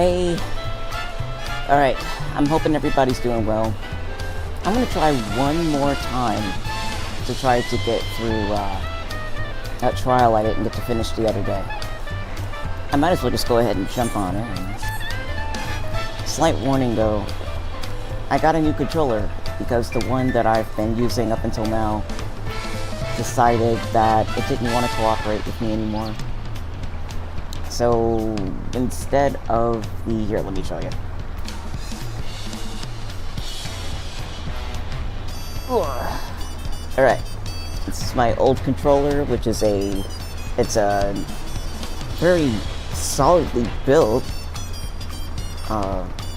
Hey. Alright, I'm hoping everybody's doing well. I'm gonna try one more time to try to get through that trial I didn't get to finish the other day. I might as well just go ahead and jump on it. Slight warning though, I got a new controller because the one that I've been using up until now decided that it didn't want to cooperate with me anymore. So instead of the, here, let me show you. Alright, this is my old controller, which is it's a very solidly built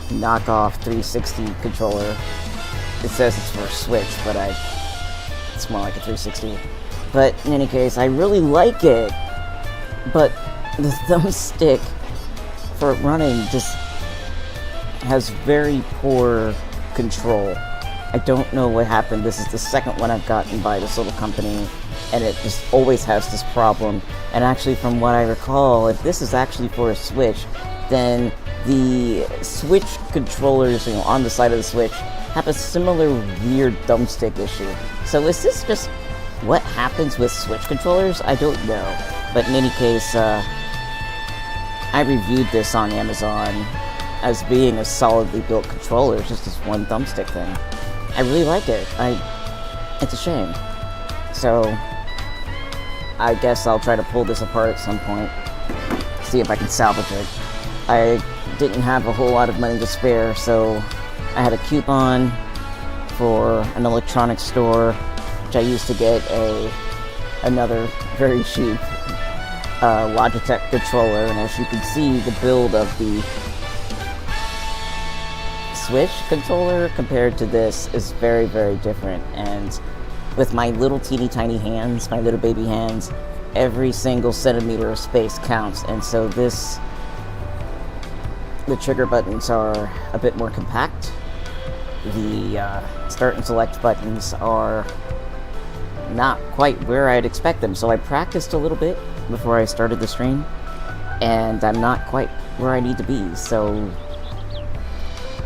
knockoff 360 controller. It says it's for a Switch, but it's more like a 360. But in any case, I really like it, but the thumbstick for running just has very poor control. I don't know what happened. This is the second one I've gotten by this little company, and it just always has this problem. And actually, from what I recall, if this is actually for a Switch, then the Switch controllers, on the side of the Switch, have a similar weird thumbstick issue. So is this just what happens with Switch controllers? I don't know. But in any case, I reviewed this on Amazon as being a solidly built controller, just this one thumbstick thing. I really like it. It's a shame. So, I guess I'll try to pull this apart at some point, see if I can salvage it. I didn't have a whole lot of money to spare, so I had a coupon for an electronics store, which I used to get another very cheap Logitech controller, and as you can see, the build of the Switch controller compared to this is very, very different. And with my little teeny tiny hands, my little baby hands, every single centimeter of space counts. And so the trigger buttons are a bit more compact. The start and select buttons are not quite where I'd expect them. So I practiced a little bit before I started the stream, and I'm not quite where I need to be. So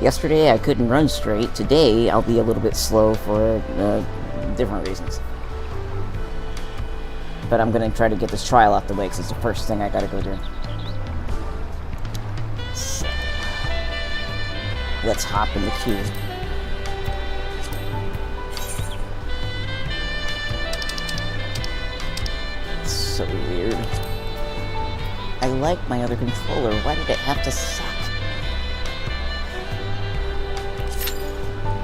yesterday I couldn't run straight. Today I'll be a little bit slow for different reasons. But I'm gonna try to get this trial out the way because it's the first thing I gotta go do. So, let's hop in the queue. It's so weird. I like my other controller. Why did it have to suck?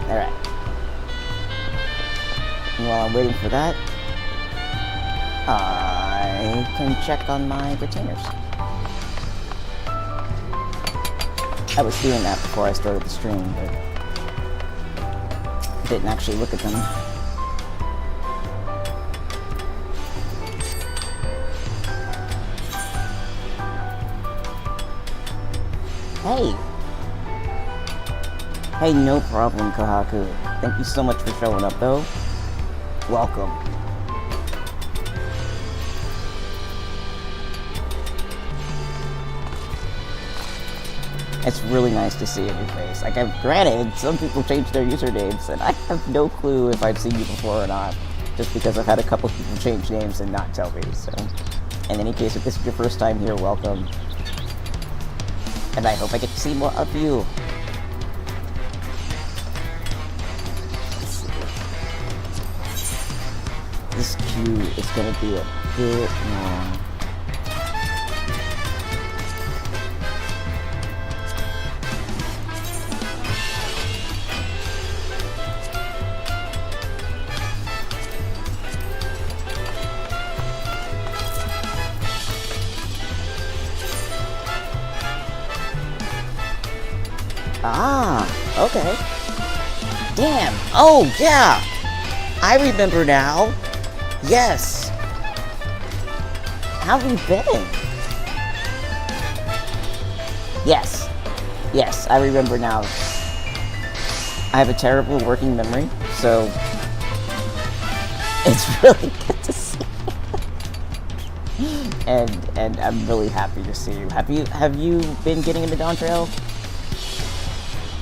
Alright. And while I'm waiting for that, I can check on my retainers. I was doing that before I started the stream, but I didn't actually look at them. Hey! Hey, no problem, Kahaku. Thank you so much for showing up, though. Welcome. It's really nice to see a new face. Like, granted, some people change their usernames, and I have no clue if I've seen you before or not, just because I've had a couple people change names and not tell me, so. In any case, if this is your first time here, welcome. And I hope I get to see more of you. This queue is going to be a bit long. Ah, okay. Damn. Oh, yeah. I remember now. Yes. How have you been? Yes. Yes, I remember now. I have a terrible working memory, so it's really good to see. and I'm really happy to see you. Have you been getting into Dawntrail?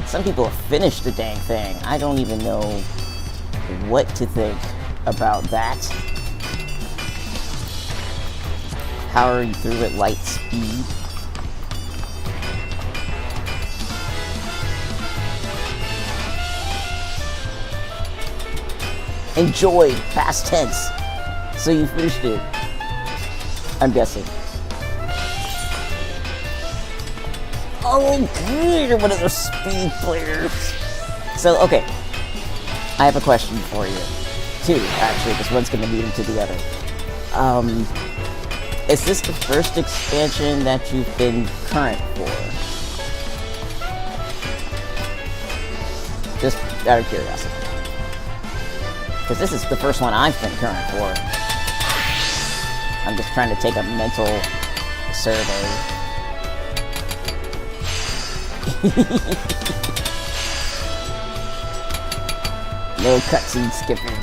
Some people have finished the dang thing. I don't even know what to think about that. Powering through at light speed. Enjoyed, past tense. So you finished it, I'm guessing. Oh, good, you're one of those speed players. So, okay, I have a question for you. Two, actually, because one's going to lead into the other. Is this the first expansion that you've been current for? Just out of curiosity. Because this is the first one I've been current for. I'm just trying to take a mental survey. No cutscene skipping.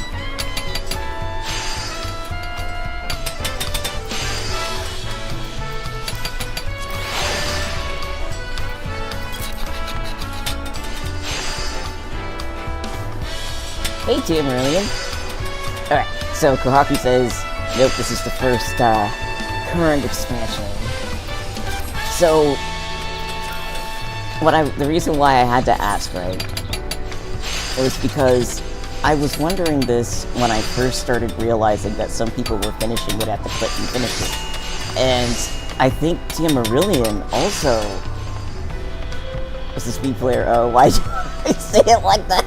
Hey, Tim Marillion. Alright, so Kohaku says, nope, this is the first current expansion. So, the reason why I had to ask, right, was because I was wondering this when I first started realizing that some people were finishing it at the clip and finish it. And I think Tia Marillion also was a speed player. Oh, why did I say it like that?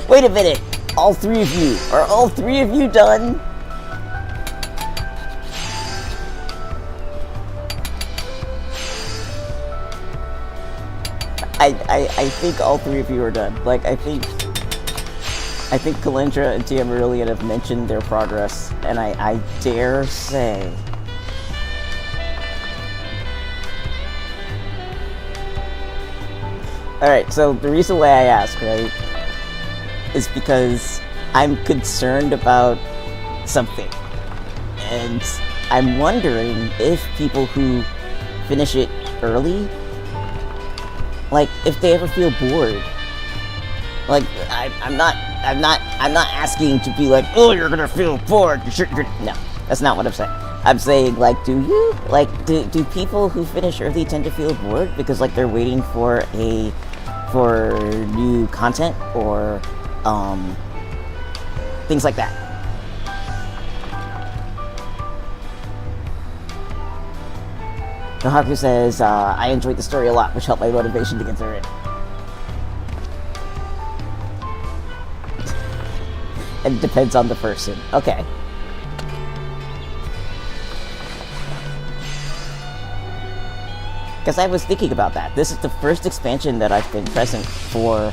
Wait a minute! All three of you! Are all three of you done? I think all three of you are done. Like, I think Kalendra and Tia Marillion have mentioned their progress, and I dare say... Alright, so the reason why I ask, right, is because I'm concerned about something. And I'm wondering if people who finish it early, like, if they ever feel bored. Like, I'm not asking to be like, oh, you're gonna feel bored. No, that's not what I'm saying. I'm saying, like, do people who finish early tend to feel bored because, like, they're waiting for new content or things like that? Kohaku says, I enjoyed the story a lot, which helped my motivation to get through it. It depends on the person. Okay. Because I was thinking about that. This is the first expansion that I've been present for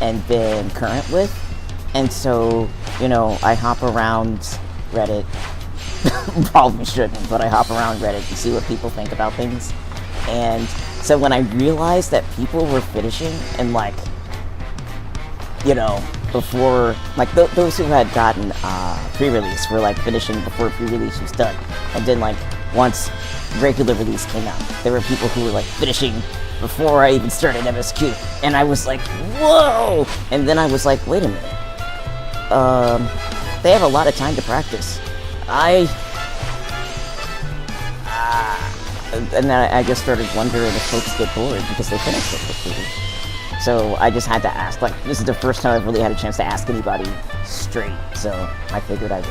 and been current with. And so, you know, I hop around Reddit. Probably shouldn't, but I hop around Reddit to see what people think about things. And so when I realized that people were finishing and, like, you know, before, like, those who had gotten pre-release were, like, finishing before pre-release was done. And then, like, once regular release came out, there were people who were, like, finishing before I even started MSQ. And I was like, whoa! And then I was like, wait a minute. They have a lot of time to practice. And then I just started wondering if folks get bored because they finish so quickly. So I just had to ask. Like, this is the first time I've really had a chance to ask anybody straight. So I figured I would.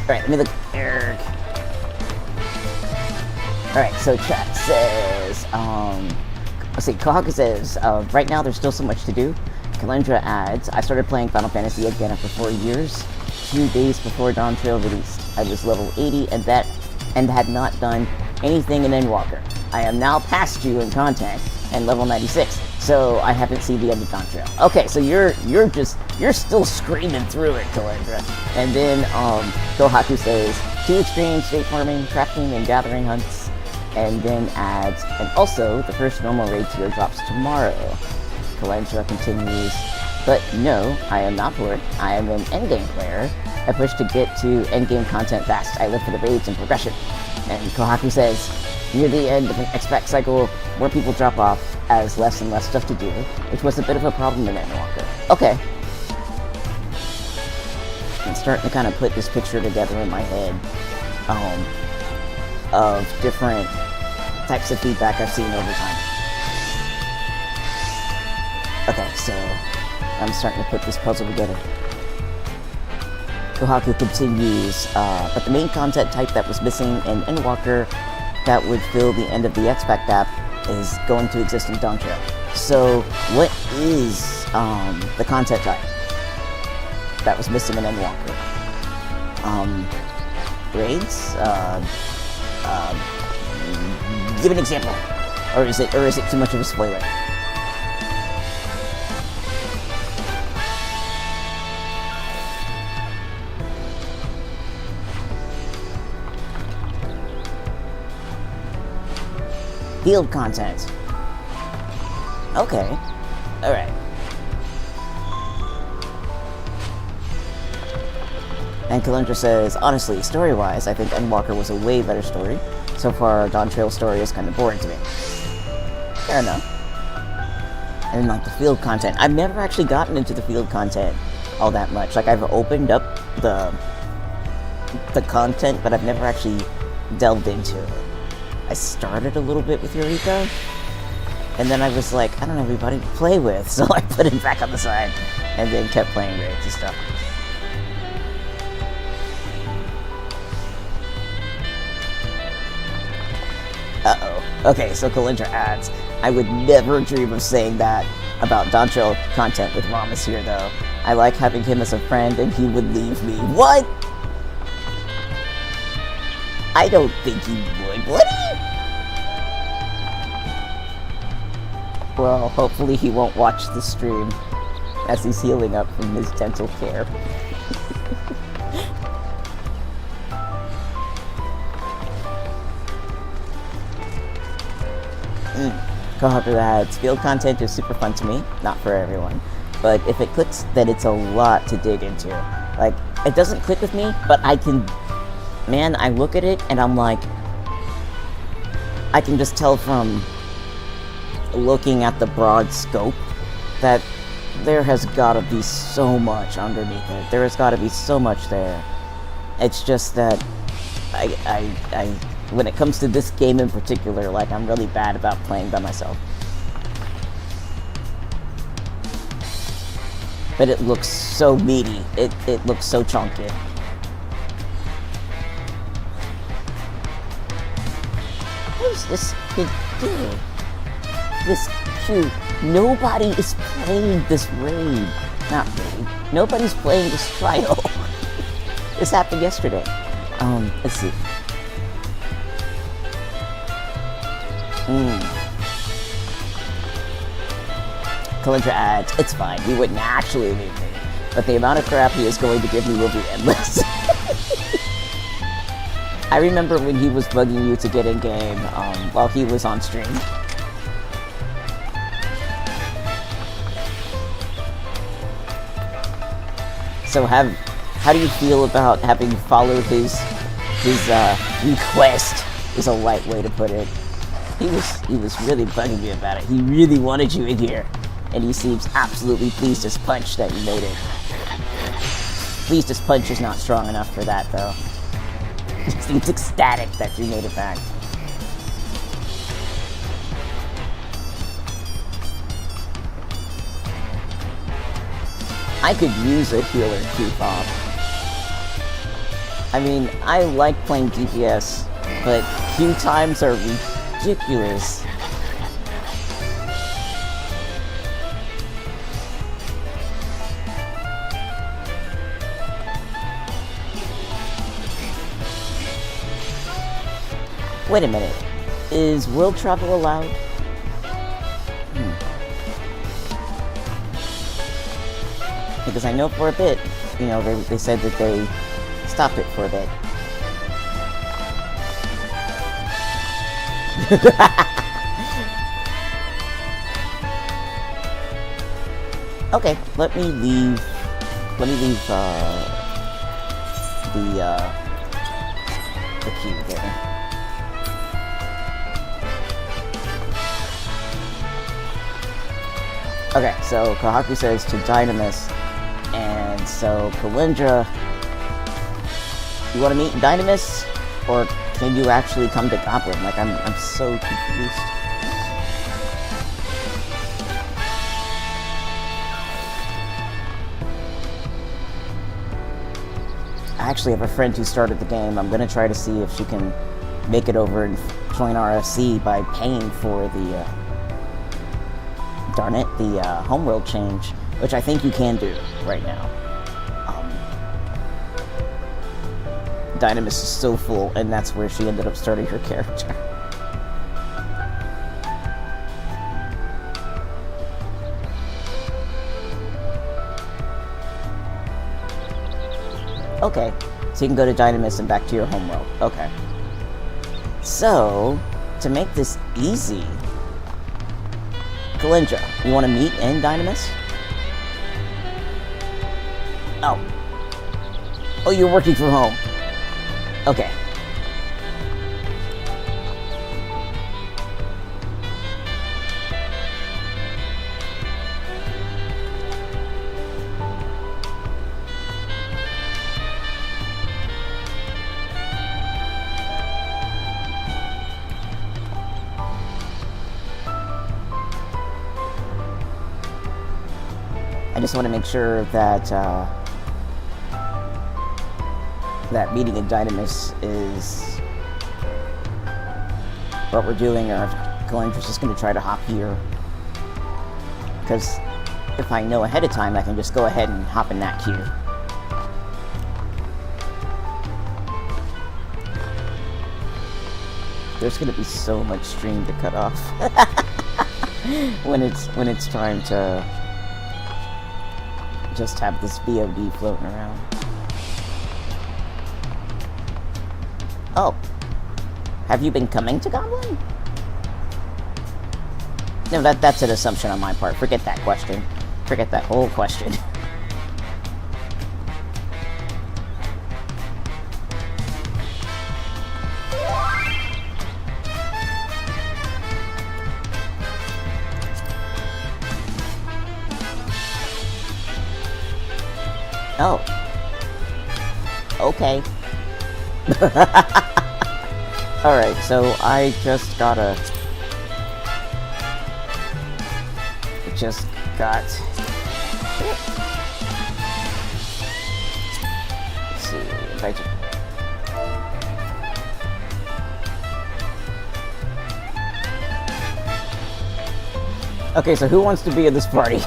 Alright, let me look. Eric. Alright, so chat says, let's see, Kohaku says, right now there's still so much to do. Kalendra adds, I started playing Final Fantasy again after 4 years, 2 days before Dawntrail released. I was level 80 and had not done anything in Endwalker. I am now past you in Contact and level 96, so I haven't seen the end of Dawntrail. Okay, so you're still screaming through it, Kalendra. And then Kohaku says, 2 extreme state farming, crafting, and gathering hunts. And then adds, and also the first normal raid tier drops tomorrow. Kalendra continues, But no, I am not bored. I am an endgame player. I push to get to endgame content fast. I live for the raids and progression. And Kohaku says, near the end of an X-Pack cycle, more people drop off as less and less stuff to do, which was a bit of a problem in Endwalker. Okay. I'm starting to kind of put this picture together in my head of different types of feedback I've seen over time. Okay, so I'm starting to put this puzzle together. Kohaku continues, but the main content type that was missing in Endwalker that would fill the end of the X-Pack gap is going to exist in Dawntrail. So, what is the content type that was missing in Endwalker? Raids? Give an example, or is it too much of a spoiler? Field content. Okay. Alright. And Kalendra says, honestly, story-wise, I think Endwalker was a way better story. So far, Dawntrail's story is kind of boring to me. Fair enough. And like the field content, I've never actually gotten into the field content all that much. Like, I've opened up the content, but I've never actually delved into it. I started a little bit with Eureka, and then I was like, I don't have anybody to play with, so I put it back on the side, and then kept playing raids and stuff. Uh-oh. Okay, so Kalindra adds, I would never dream of saying that about Dawntrail content with Ramus here, though. I like having him as a friend, and he would leave me. What? I don't think he would he? Well, hopefully he won't watch the stream as he's healing up from his dental care. Kohaku adds, field content is super fun to me, not for everyone. But if it clicks, then it's a lot to dig into. Like, it doesn't click with me, but I can... Man, I look at it and I'm like... I can just tell from looking at the broad scope that there has gotta be so much underneath it. There has gotta be so much there. It's just that I when it comes to this game in particular, like, I'm really bad about playing by myself. But it looks so meaty. It looks so chunky. What is this kid doing? This cute. Nobody is playing this raid. Not raid. Nobody's playing this trial. This happened yesterday. Let's see. Kalindra adds, it's fine, he wouldn't actually leave me, but the amount of crap he is going to give me will be endless. I remember when he was bugging you to get in game while he was on stream. So how do you feel about having followed his request, is a light way to put it. He was really bugging me about it. He really wanted you in here. And he seems absolutely pleased as punch that you made it. Pleased as punch is not strong enough for that, though. He seems ecstatic that you made it back. I could use a healer creep off. I mean, I like playing DPS, but queue times are ridiculous. Wait a minute. Is world travel allowed? Because I know for a bit, you know, they said that they stopped it for a bit. Okay, let me leave the key there. Okay, so Kohaku says to Dynamis, and so Kalindra, you want to meet Dynamis, or can you actually come to Goblin? Like, I'm so confused. I actually have a friend who started the game. I'm gonna try to see if she can make it over and join RFC by paying for the darn it, the homeworld change, which I think you can do right now. Dynamis is so full, and that's where she ended up starting her character. Okay, so you can go to Dynamis and back to your homeworld. Okay. So, to make this easy, Kalindra, you want to meet in Dynamis? Oh. Oh, you're working from home. Okay. I just want to make sure that that meeting in Dynamis is what we're doing, or if Kalindra's just going to try to hop here. Because if I know ahead of time, I can just go ahead and hop in that queue. There's going to be so much stream to cut off when it's time to just have this VOD floating around. Oh, have you been coming to Goblin? No, that's an assumption on my part. Forget that question. Forget that whole question. Oh. Okay. Alright, so I just got... Let's see, invite you. Okay, so who wants to be in this party?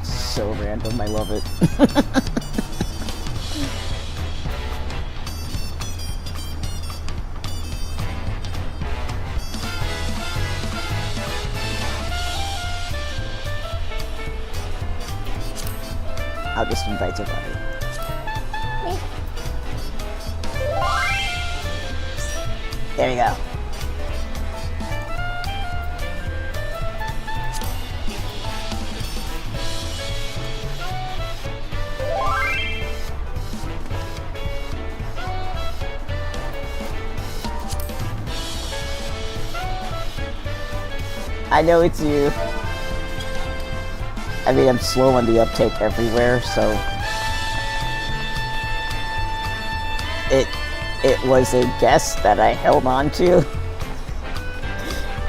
So random, I love it. I'll just invite everybody. There you go. I know it's you. I mean, I'm slow on the uptake everywhere, so it was a guess that I held on to,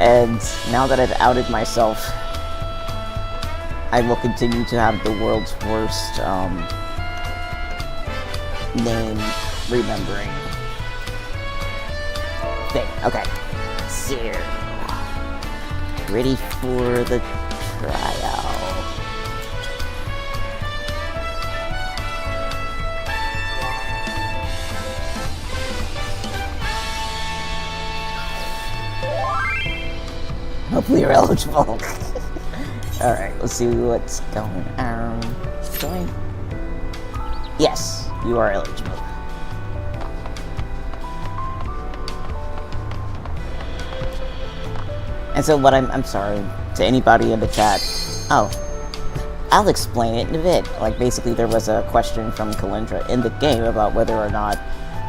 and now that I've outed myself, I will continue to have the world's worst name remembering thing. Okay, so ready for the trial. Hopefully you're eligible. Alright, let's see what's going on. Join. Yes, you are eligible. And so what I'm sorry to anybody in the chat. Oh, I'll explain it in a bit. Like, basically there was a question from Kalindra in the game about whether or not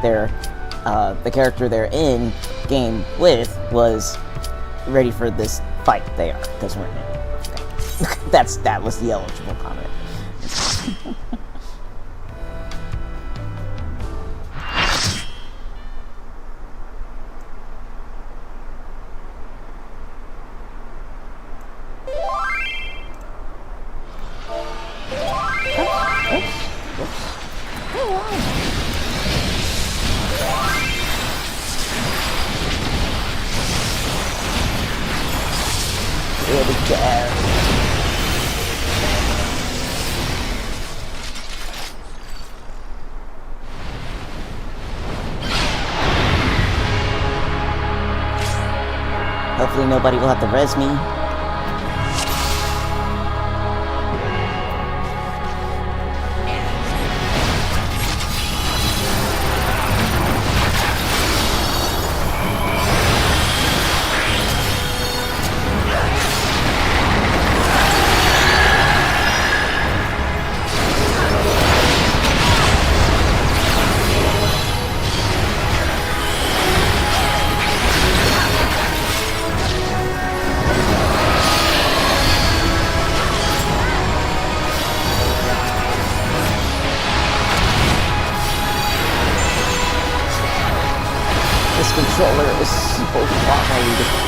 the character they're in game with was ready for this fight. They are, because we're in it. Okay. That was the eligible comment. Here we go. Hopefully nobody will have to res me. This controller is so wide.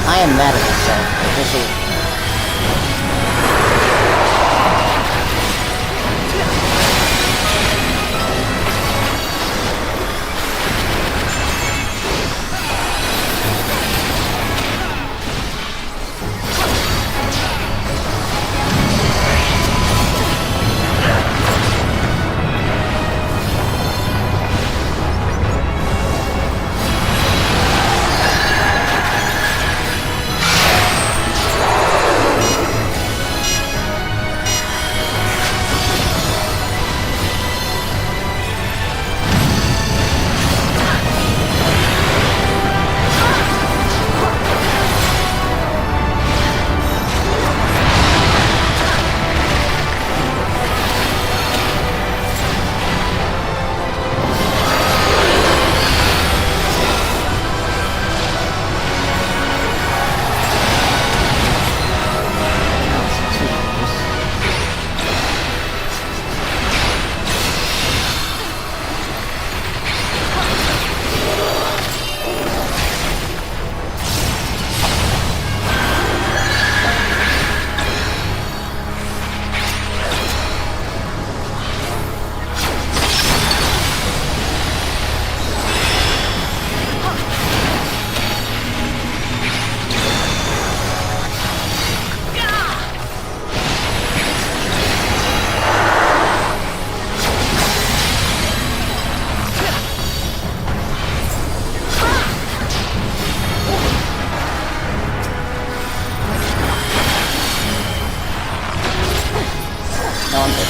I am mad at myself. Officially. No, I'm good.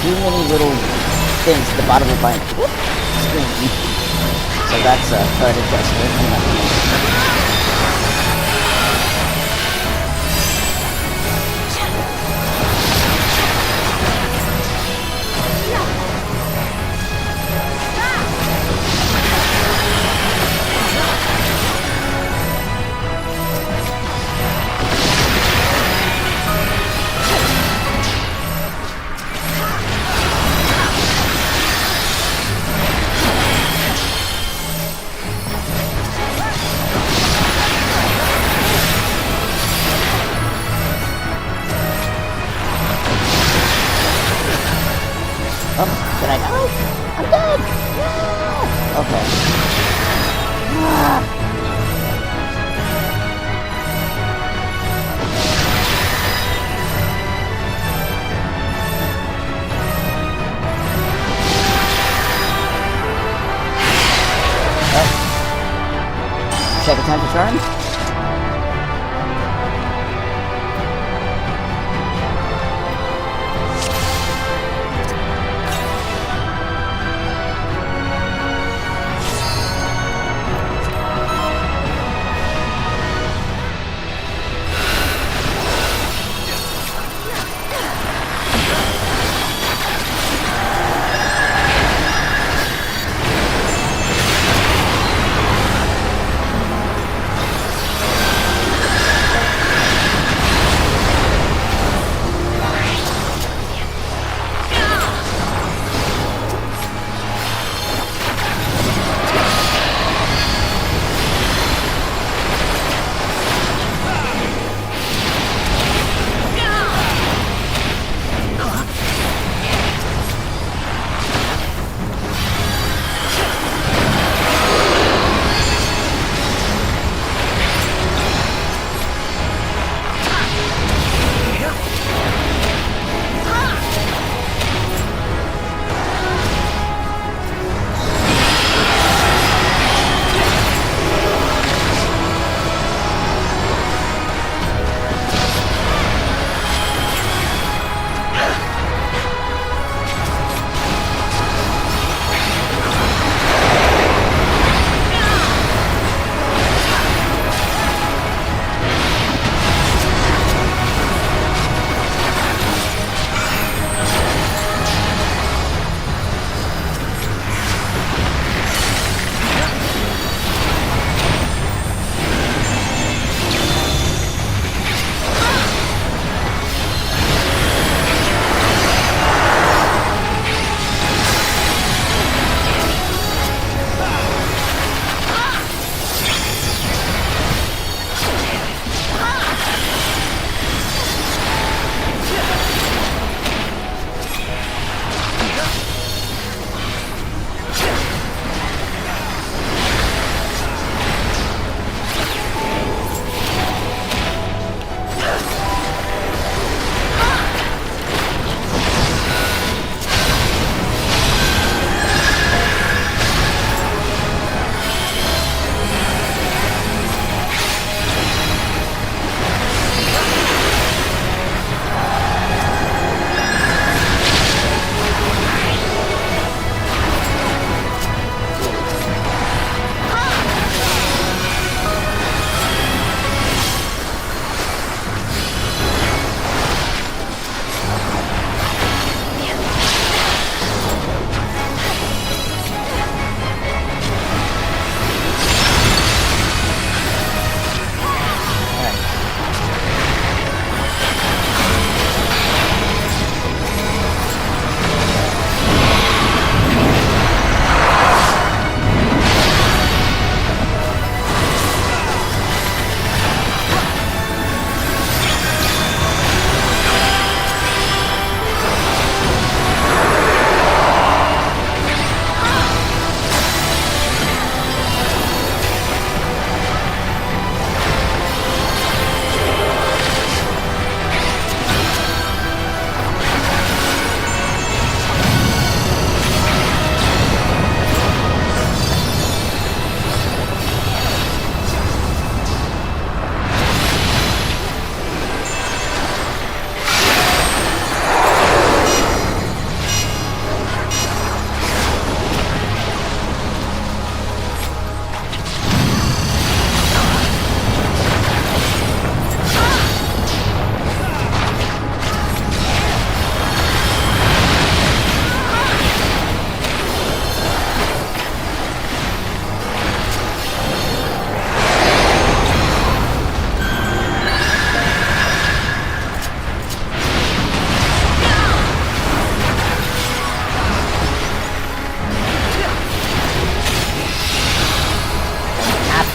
Too many little things at the bottom of my screen. So that's a HUD adjustment. Oh, did I die? I'm dead! No! Okay. Ah. Oh. Second time to charm?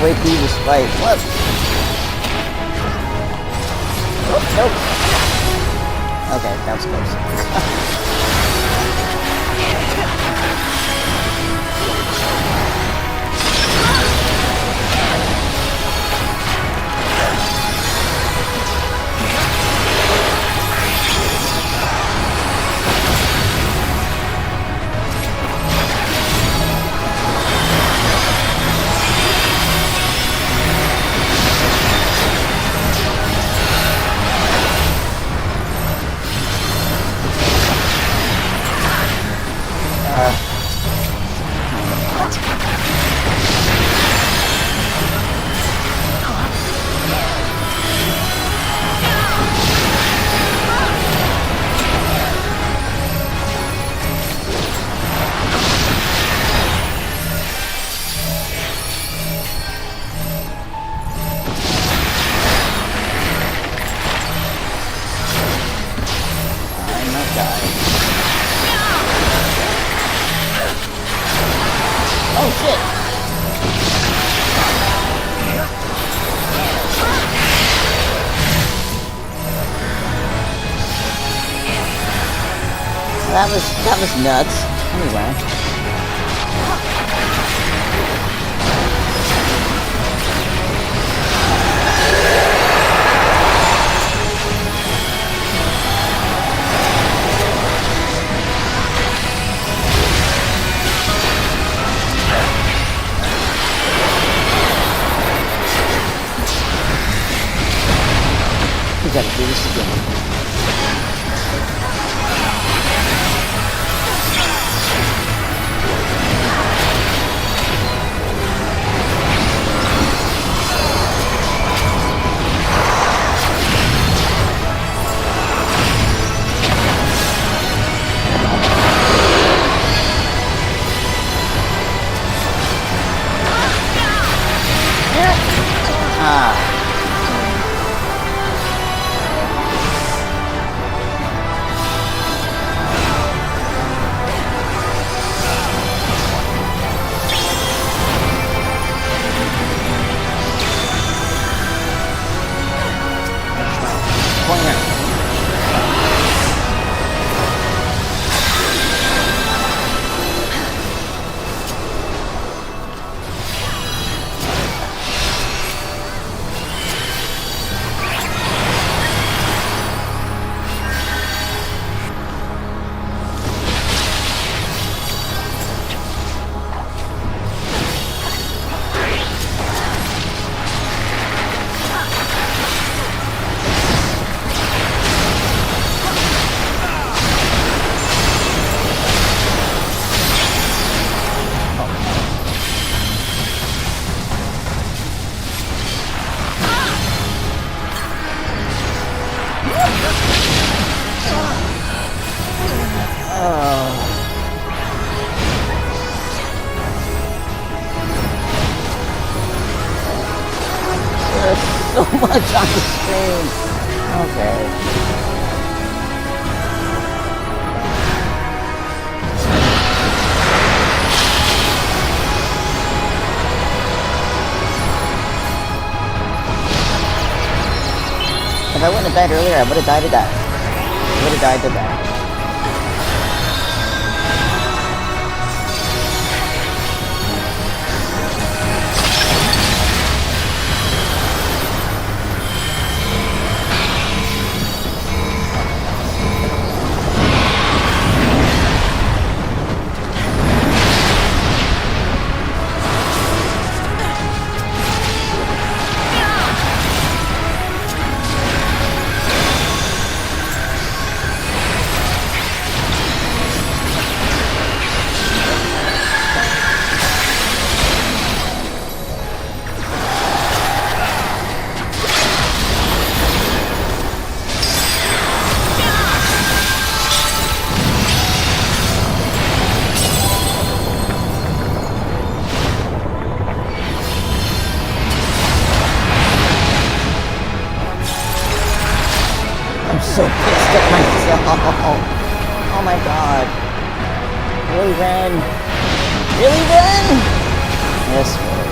halfway through this fight. What? Oh, nope. Okay, that was close. Oh shit! That was nuts. Anyway. We gotta do this again. So much on the screen. Okay. If I wouldn't have died earlier, I would have died to that. I would have died to that. So pissed at myself. Oh my god. Really, Ren? Really, Ren? Yes, really.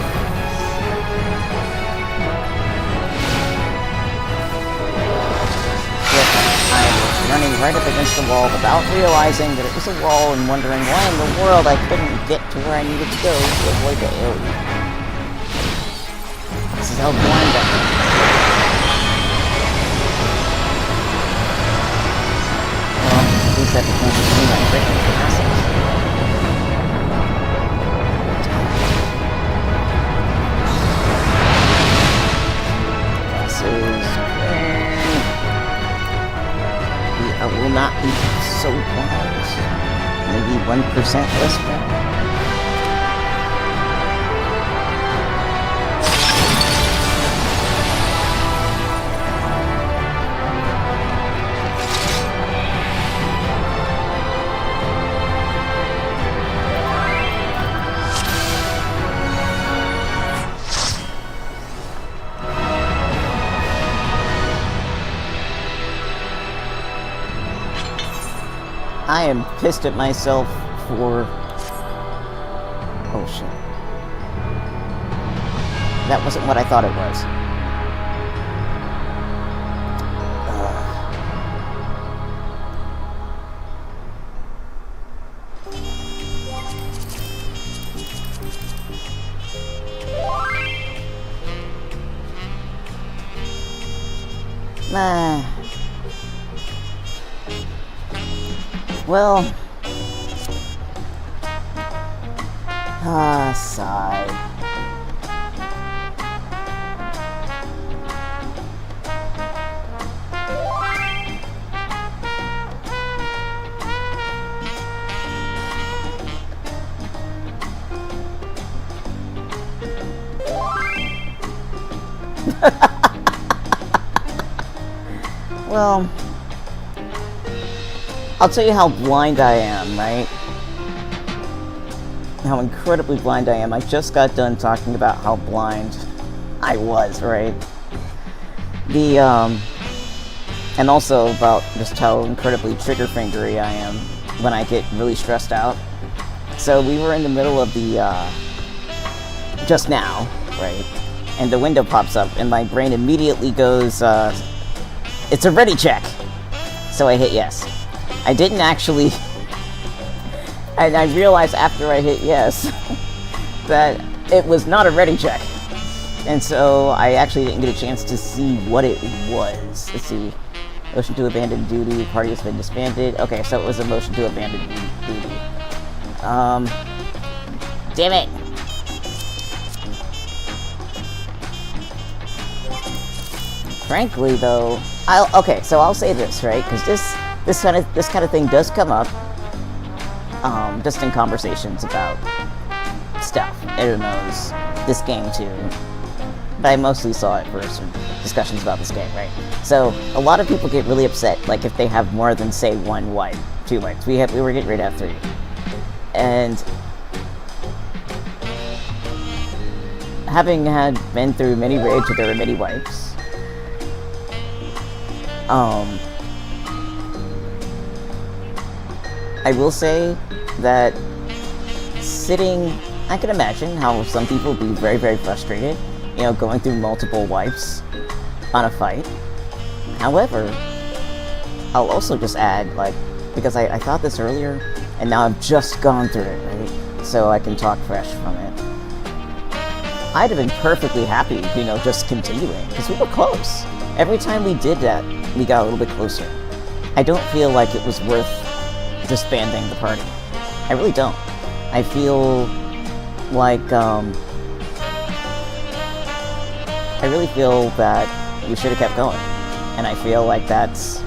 right up against the wall without realizing that it was a wall and wondering why in the world I couldn't get to where I needed to go to avoid the alien. This is how blind I am. Well, at least I became to see my freaking passage. I will not be so blind. Maybe 1% less blind. I am pissed at myself for... Oh shit. That wasn't what I thought it was. Well, sigh. Well, I'll tell you how blind I am, right? How incredibly blind I am. I just got done talking about how blind I was, right? And also about just how incredibly trigger-fingery I am when I get really stressed out. So we were in the middle of the, just now, right? And the window pops up, and my brain immediately goes, it's a ready check. So I hit yes. I didn't actually... And I realized after I hit yes that it was not a ready check. And so I actually didn't get a chance to see what it was. Let's see. Motion to abandon duty. The party has been disbanded. Okay, so it was a motion to abandon duty. Damn it! Frankly, though, okay, so I'll say this, right? Because this kind of thing does come up, just in conversations about stuff, MMOs, this game too. But I mostly saw it for some discussions about this game, right? So a lot of people get really upset, like if they have more than say one wipe, 2 wipes. We were getting ready to have 3, and having been through many raids where there were many wipes. I will say that I can imagine how some people would be very, very frustrated, you know, going through multiple wipes on a fight. However, I'll also just add, like, because I thought this earlier, and now I've just gone through it, right? So I can talk fresh from it. I'd have been perfectly happy, you know, just continuing, because we were close. Every time we did that, we got a little bit closer. I don't feel like it was worth disbanding the party. I really don't. I feel like, I really feel that we should have kept going. And I feel like that's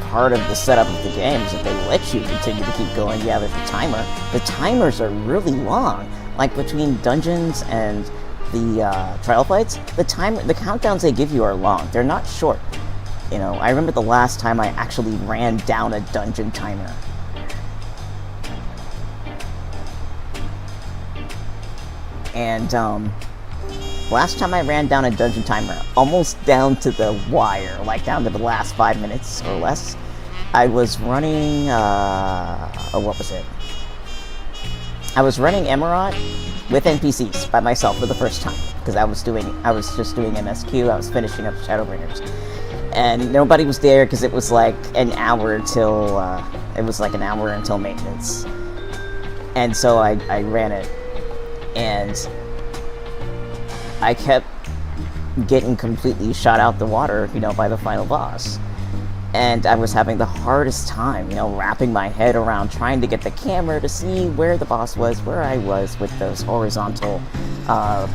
part of the setup of the game, is that they let you continue to keep going. Yeah, there's a timer. The timers are really long. Like, between dungeons and the trial fights, the countdowns they give you are long. They're not short. You know, I remember the last time I actually ran down a dungeon timer. And, last time I ran down a dungeon timer, almost down to the wire, like down to the last 5 minutes or less, I was running, what was it? I was running Emerald with NPCs by myself for the first time, because I was just doing MSQ, I was finishing up Shadowbringers. and nobody was there because it was like an hour until maintenance. And so I ran it, and I kept getting completely shot out the water, by the final boss. And I was having the hardest time, wrapping my head around trying to get the camera to see where the boss was, where I was with those horizontal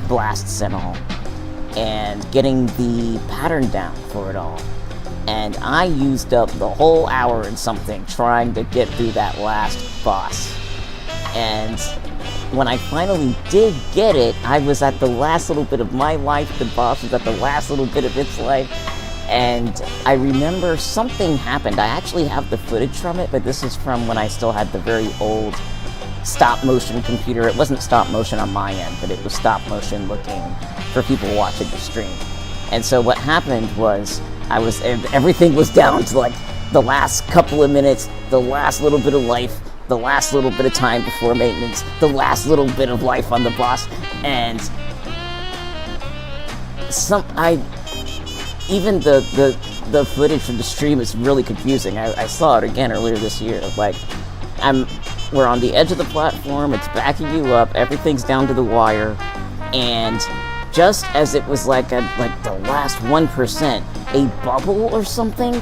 blasts and all, and getting the pattern down for it all. And I used up the whole hour and something trying to get through that last boss. And when I finally did get it, I was at the last little bit of my life, the boss was at the last little bit of its life, and I remember something happened. I actually have the footage from it, but this is from when I still had the very old stop-motion computer. It wasn't stop-motion on my end, but it was stop-motion looking for people watching the stream. And so what happened was, everything was down to like the last couple of minutes, the last little bit of life, the last little bit of time before maintenance, the last little bit of life on the boss, and even the footage from the stream is really confusing. I saw it again earlier this year. Like, we're on the edge of the platform, it's backing you up, everything's down to the wire, and just as it was like the last 1%, a bubble or something.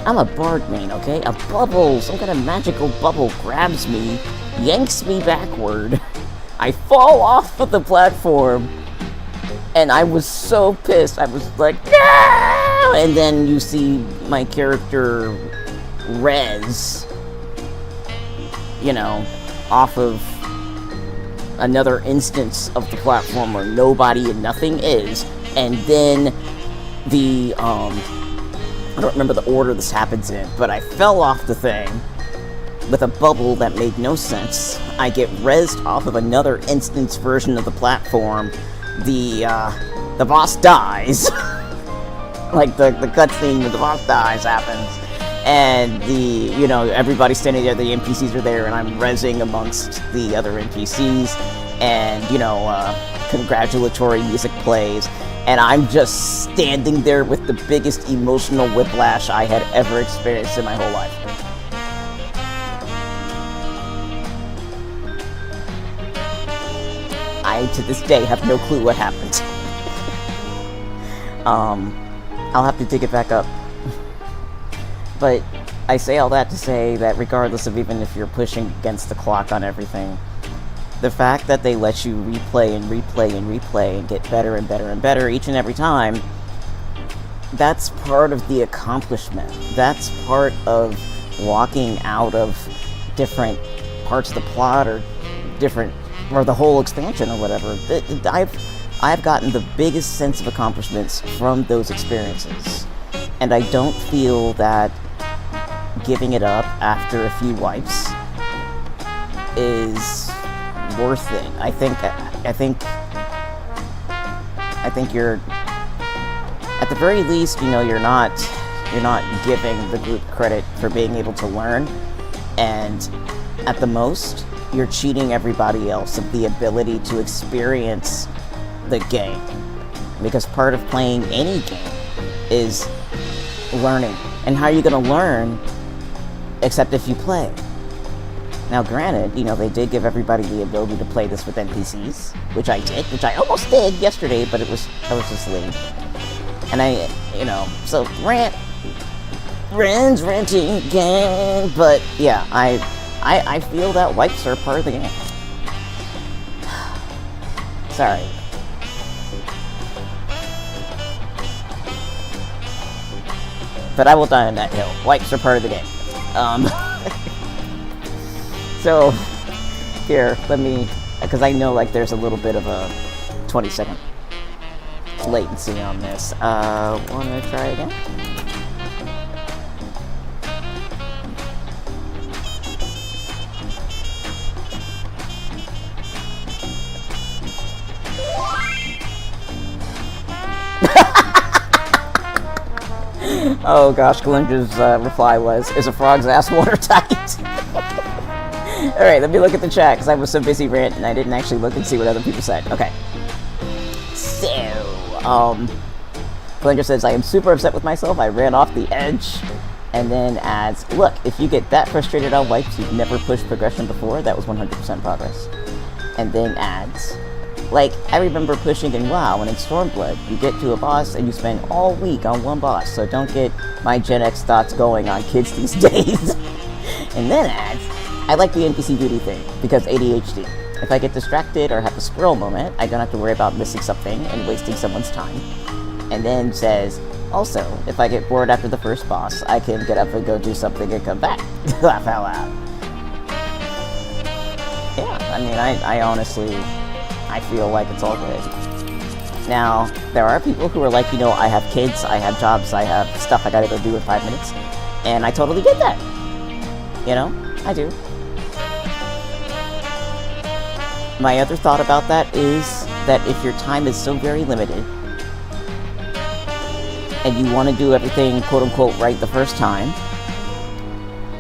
I'm a bard main, okay? A bubble, some kind of magical bubble grabs me, yanks me backward. I fall off of the platform, and I was so pissed. I was like, no! And then you see my character res, off of another instance of the platform where nobody and nothing is, and then I don't remember the order this happens in, but I fell off the thing with a bubble that made no sense. I get rezzed off of another instance version of the platform. The boss dies. Like the cutscene where the boss dies happens. And everybody's standing there, the NPCs are there, and I'm rezzing amongst the other NPCs, and, congratulatory music plays. And I'm just standing there with the biggest emotional whiplash I had ever experienced in my whole life. I, to this day, have no clue what happened. I'll have to dig it back up. But I say all that to say that regardless of even if you're pushing against the clock on everything, the fact that they let you replay and replay and replay and get better and better and better each and every time, that's part of the accomplishment. That's part of walking out of different parts of the plot or the whole expansion or whatever. I've gotten the biggest sense of accomplishments from those experiences. And I don't feel that giving it up after a few wipes is worth it. I think you're, at the very least, you're not giving the group credit for being able to learn, and at the most, you're cheating everybody else of the ability to experience the game. Because part of playing any game is learning. And how are you going to learn except if you play? Now, granted, they did give everybody the ability to play this with NPCs, which I did, which I almost did yesterday, but I was just late. And so ranting again, but yeah, I feel that wipes are part of the game. Sorry. But I will die on that hill. Wipes are part of the game. So, here, because I know, there's a little bit of a 20-second latency on this. Wanna try again? Oh gosh, Galindra's reply was, "Is a frog's ass watertight?" Alright, let me look at the chat, because I was so busy ranting, I didn't actually look and see what other people said. Okay. So, Kalendra says, I am super upset with myself. I ran off the edge. And then adds, look, if you get that frustrated on wipes, you've never pushed progression before. That was 100% progress. And then adds, like, I remember pushing in WoW and in Stormblood. You get to a boss and you spend all week on one boss. So don't get my Gen X thoughts going on kids these days. And then adds, I like the NPC duty thing because ADHD. If I get distracted or have a squirrel moment, I don't have to worry about missing something and wasting someone's time. And then says, also, if I get bored after the first boss, I can get up and go do something and come back. Laugh out loud. Yeah, I mean, I honestly, I feel like it's all good. Now, there are people who are like, you know, I have kids, I have jobs, I have stuff I gotta go do in 5 minutes. And I totally get that. You know, I do. My other thought about that is that if your time is so very limited, and you want to do everything quote-unquote right the first time,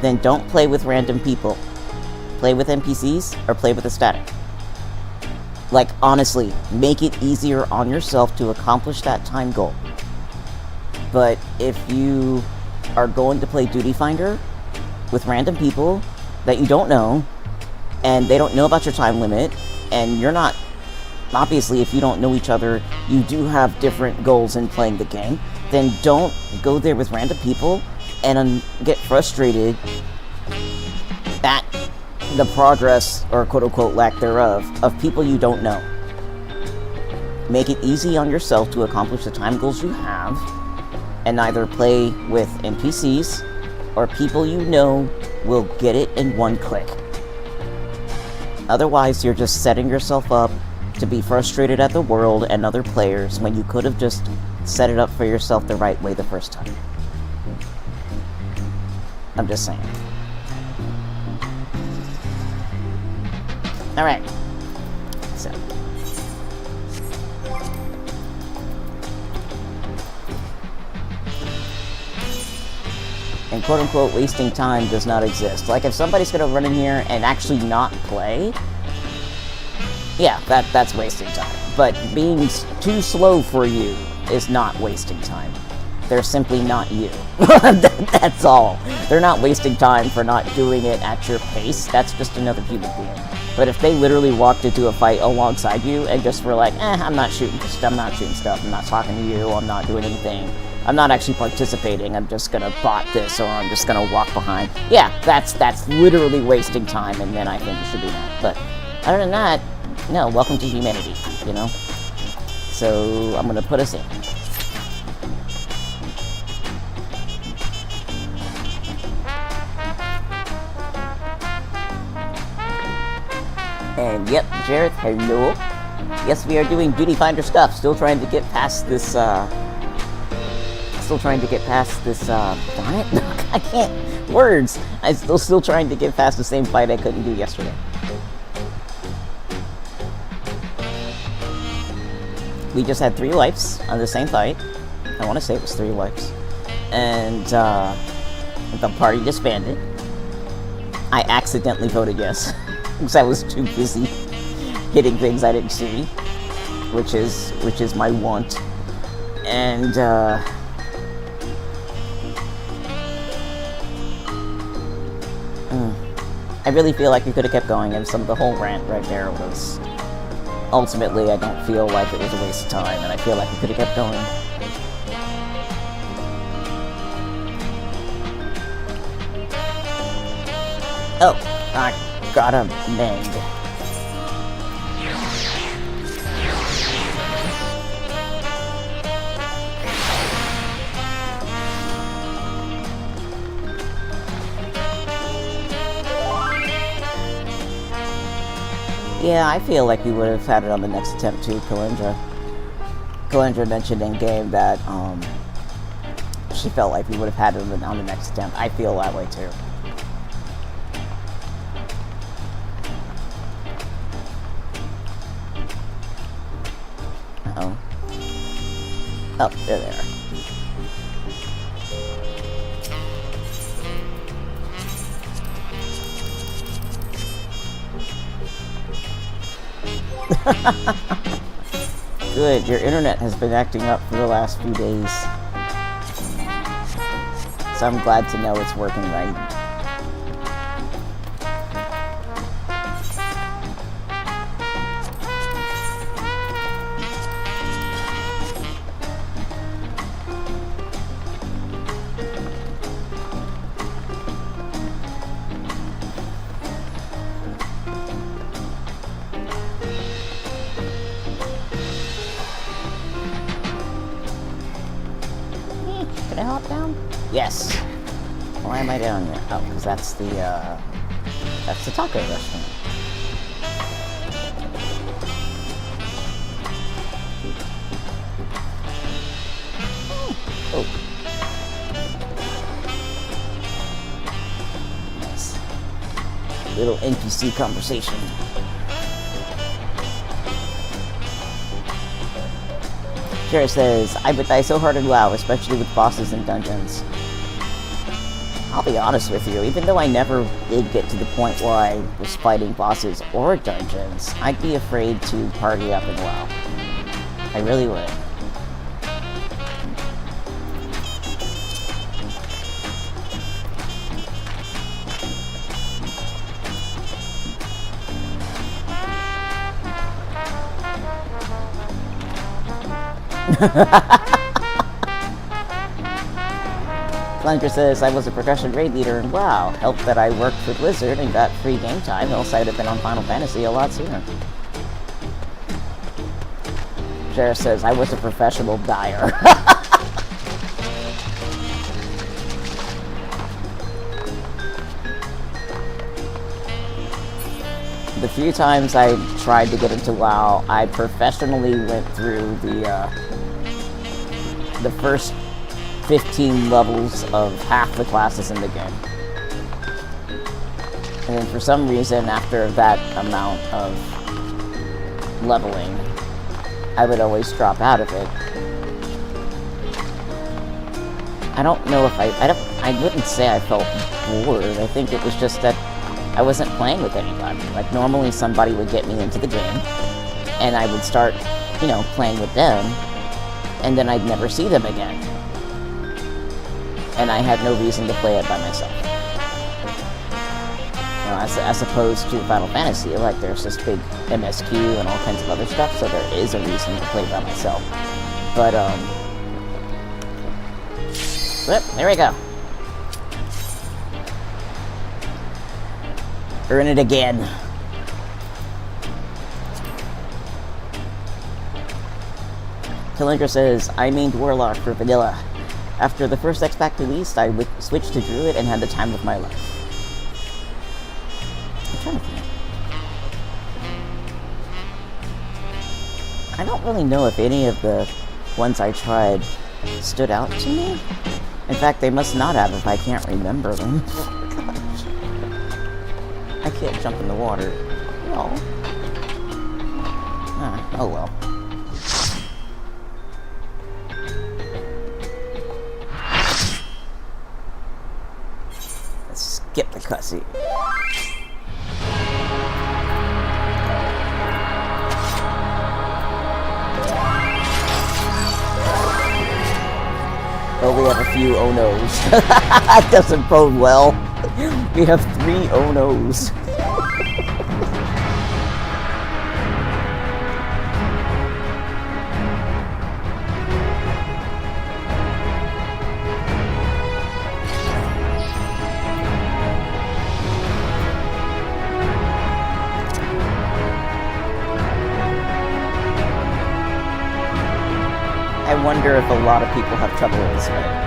then don't play with random people. Play with NPCs or play with a static. Like, honestly, make it easier on yourself to accomplish that time goal. But if you are going to play Duty Finder with random people that you don't know, and they don't know about your time limit, and you're not, obviously if you don't know each other, you do have different goals in playing the game, then don't go there with random people and get frustrated at the progress, or quote-unquote lack thereof, of people you don't know. Make it easy on yourself to accomplish the time goals you have, and either play with NPCs or people you know will get it in one click. Otherwise, you're just setting yourself up to be frustrated at the world and other players when you could have just set it up for yourself the right way the first time. I'm just saying. Alright. So. And quote-unquote wasting time does not exist. Like, if somebody's gonna run in here and actually not play, yeah, that's wasting time. But being too slow for you is not wasting time. They're simply not you. That's all. They're not wasting time for not doing it at your pace. That's just another human being. But if they literally walked into a fight alongside you and just were like, I'm not shooting stuff, I'm not talking to you, I'm not doing anything, I'm not actually participating, I'm just gonna bot this, or I'm just gonna walk behind. Yeah, that's literally wasting time, and then I think it should be that. But other than that, no, welcome to humanity, you know? So, I'm gonna put us in. And yep, Jareth, hello. Yes, we are doing Duty Finder stuff, still trying to get past this, darn it, I can't, words. I'm still trying to get past the same fight I couldn't do yesterday. We just had 3 wipes on the same fight. I want to say it was 3 wipes. And, the party disbanded. I accidentally voted yes, because I was too busy hitting things I didn't see, which is my want. And, I really feel like we could have kept going, and the whole rant right there was, ultimately, I don't feel like it was a waste of time, and I feel like we could have kept going. Oh, I gotta mend. Yeah, I feel like we would have had it on the next attempt too, Kalendra. Kalendra mentioned in game that she felt like we would have had it on the next attempt. I feel that way too. Uh-oh. Oh, there they are. Good, your internet has been acting up for the last few days. So I'm glad to know it's working right. Can I hop down? Yes. Why am I down here? Oh, because that's the taco restaurant. Oh. Nice. Little NPC conversation. Jared says, I would die so hard in WoW, especially with bosses and dungeons. I'll be honest with you, even though I never did get to the point where I was fighting bosses or dungeons, I'd be afraid to party up in WoW. I really would. Flanker says, I was a progression raid leader and WoW. Helped that I worked for Blizzard and got free game time, else I'd have been on Final Fantasy a lot sooner. Jared says, I was a professional dyer. The few times I tried to get into WoW, I professionally went through the first 15 levels of half the classes in the game. And then for some reason, after that amount of leveling, I would always drop out of it. I don't know if I wouldn't say I felt bored. I think it was just that I wasn't playing with anybody. Like, normally somebody would get me into the game, and I would start, playing with them, and then I'd never see them again. And I had no reason to play it by myself. As opposed to Final Fantasy, like, there's this big MSQ and all kinds of other stuff, so there is a reason to play by myself. But, there we go. Earn it again. Kalinka says, I mained Warlock for vanilla. After the first X-Pack released, I switched to Druid and had the time of my life. I'm trying to think. I don't really know if any of the ones I tried stood out to me. In fact, they must not have if I can't remember them. I can't jump in the water. No. Oh well. Let's skip the cutscene. Oh, we have a few oh no's. That doesn't bode well. We have 3 oh no's. I wonder if a lot of people have trouble with this game.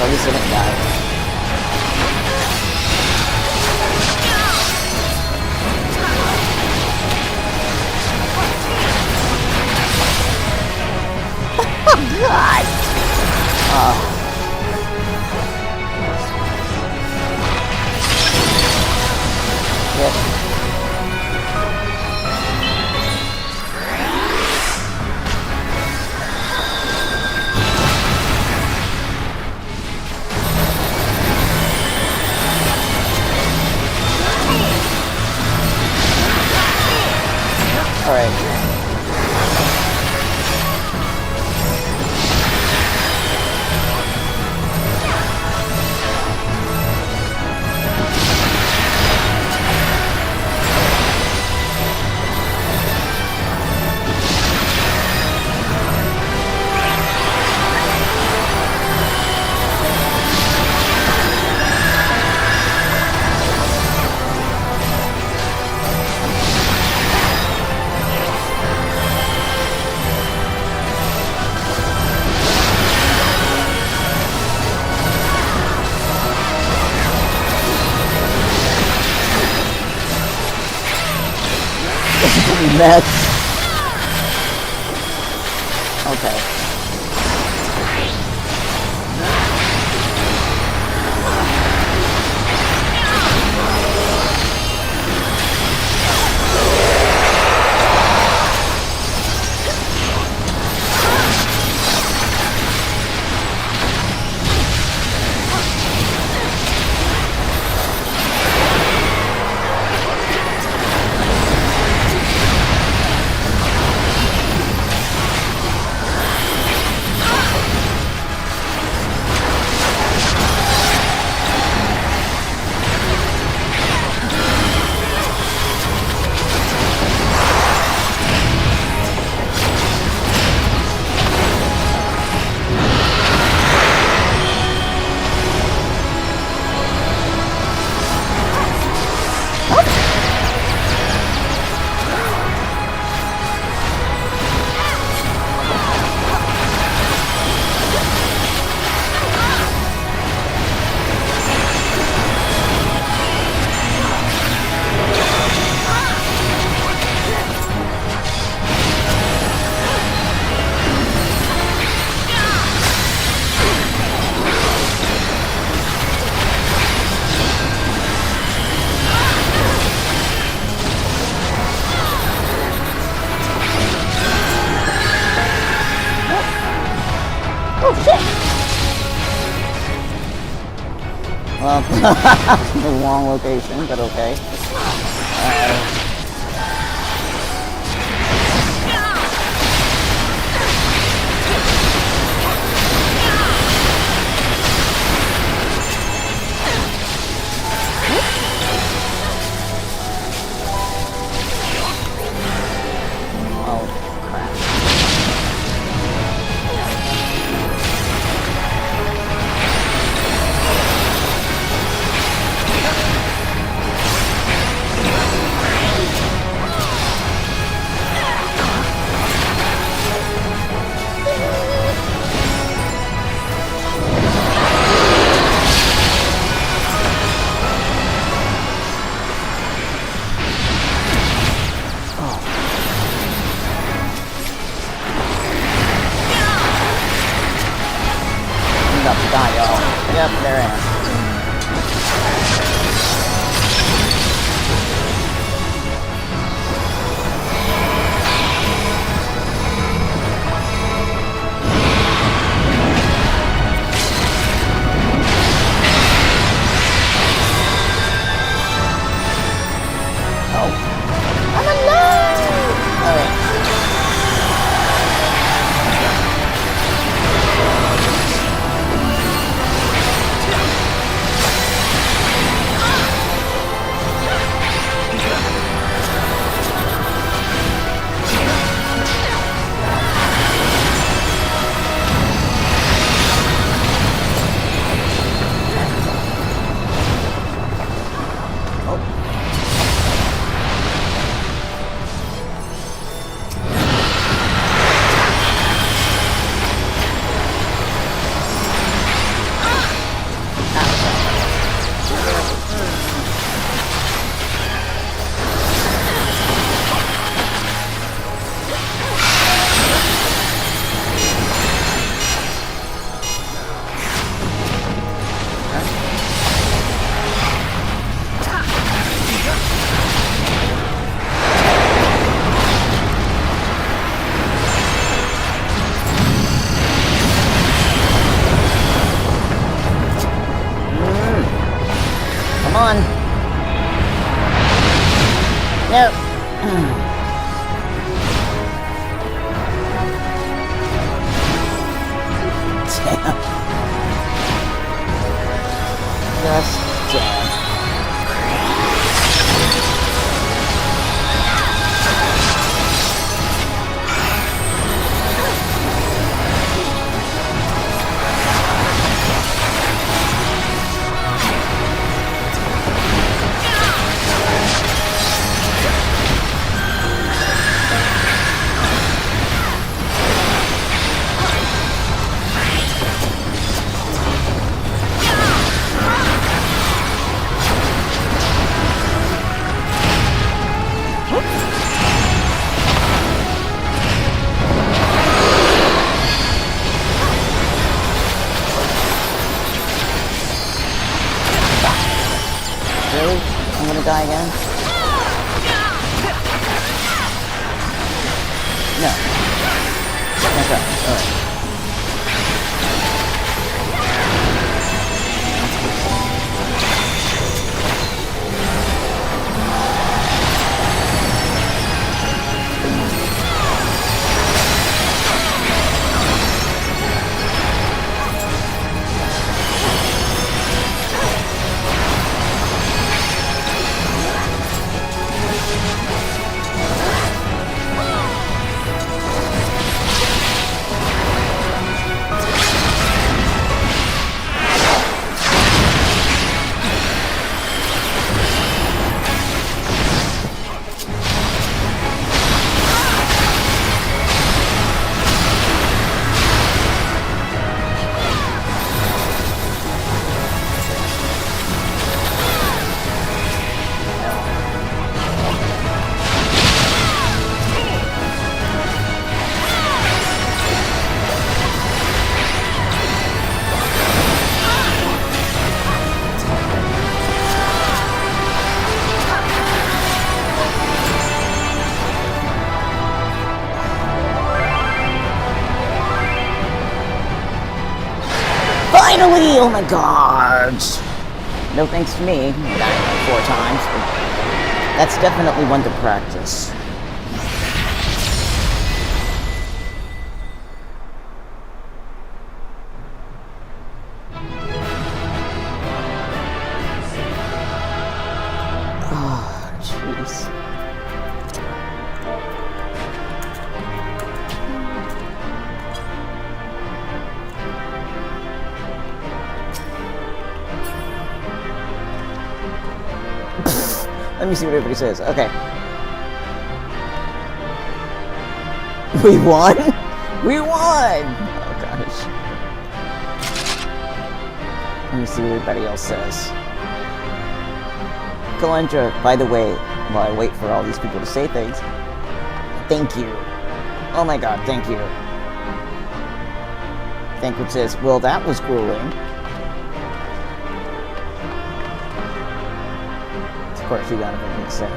At least I didn't die. God! Yep. Alright. Mess. Okay. Oh shit! Well, the wrong location, but okay. Die, y'all. Yep, there I am. Oh. I'm alive! Alright. on. No. Damn. Just damn. Really? I'm gonna die again? No. Okay, alright. Finally! Oh my god! No thanks to me. I died like 4 times, but that's definitely one to practice. Oh, jeez. Let me see what everybody says. Okay. We won? We won! Oh gosh. Let me see what everybody else says. Kalendra, by the way, while I wait for all these people to say things, thank you. Oh my god, thank you. Thankwood says, well, that was grueling. Of course, you got everything to say.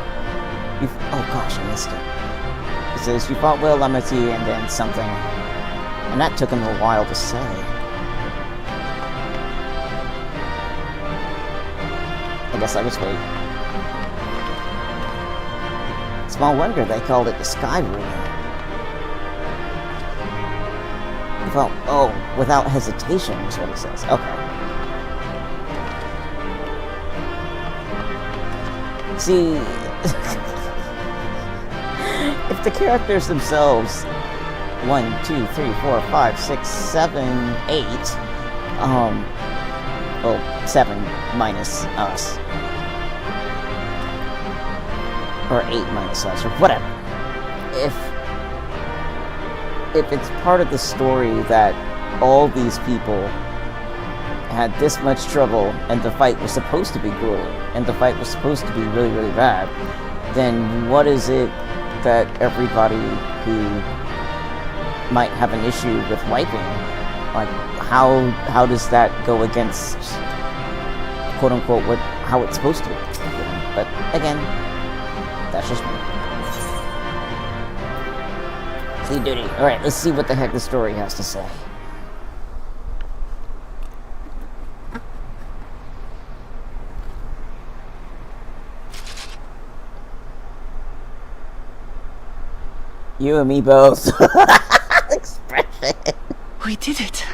Oh gosh, I missed it. It says, you fought well, Lemity, and then something. And that took him a while to say. I guess I was waiting. Small wonder they called it the Sky Room. Well, oh, without hesitation is what it says. Okay. See, if the characters themselves, 1, 2, 3, 4, 5, 6, 7, 8, well, 7 minus us, or 8 minus us, or whatever. If it's part of the story that all these people had this much trouble and the fight was supposed to be grueling and the fight was supposed to be really, really bad, then what is it that everybody who might have an issue with wiping, like how does that go against quote unquote how it's supposed to be? But again, that's just me. Clean duty. Alright, let's see what the heck the story has to say. You and me both. Expression. We did it.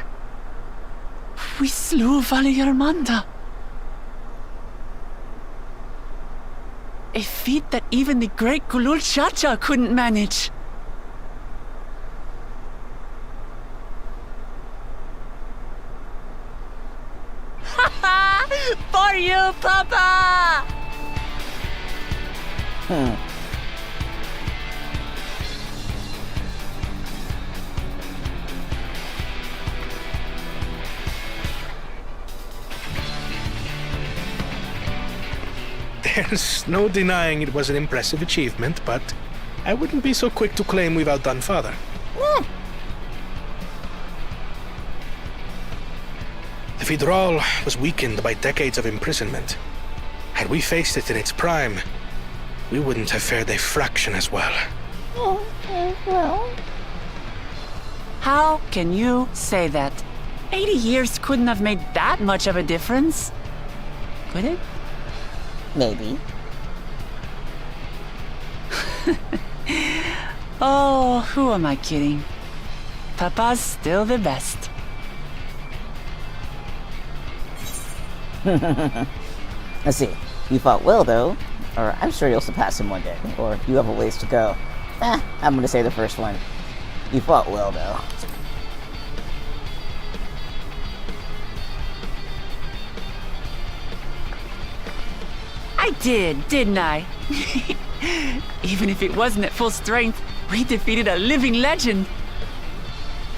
We slew Valiarmanda. A feat that even the great Kulul Chacha couldn't manage. For you, Papa! There's no denying it was an impressive achievement, but I wouldn't be so quick to claim we've outdone Father. The Vidral was weakened by decades of imprisonment. Had we faced it in its prime, we wouldn't have fared a fraction as well. Well. How can you say that? 80 years couldn't have made that much of a difference. Could it? Maybe. Oh, who am I kidding? Papa's still the best. Let's see. You fought well, though. Or I'm sure you'll surpass him one day. Or you have a ways to go. I'm gonna say the first one. You fought well, though. I did, didn't I? Even if it wasn't at full strength, we defeated a living legend.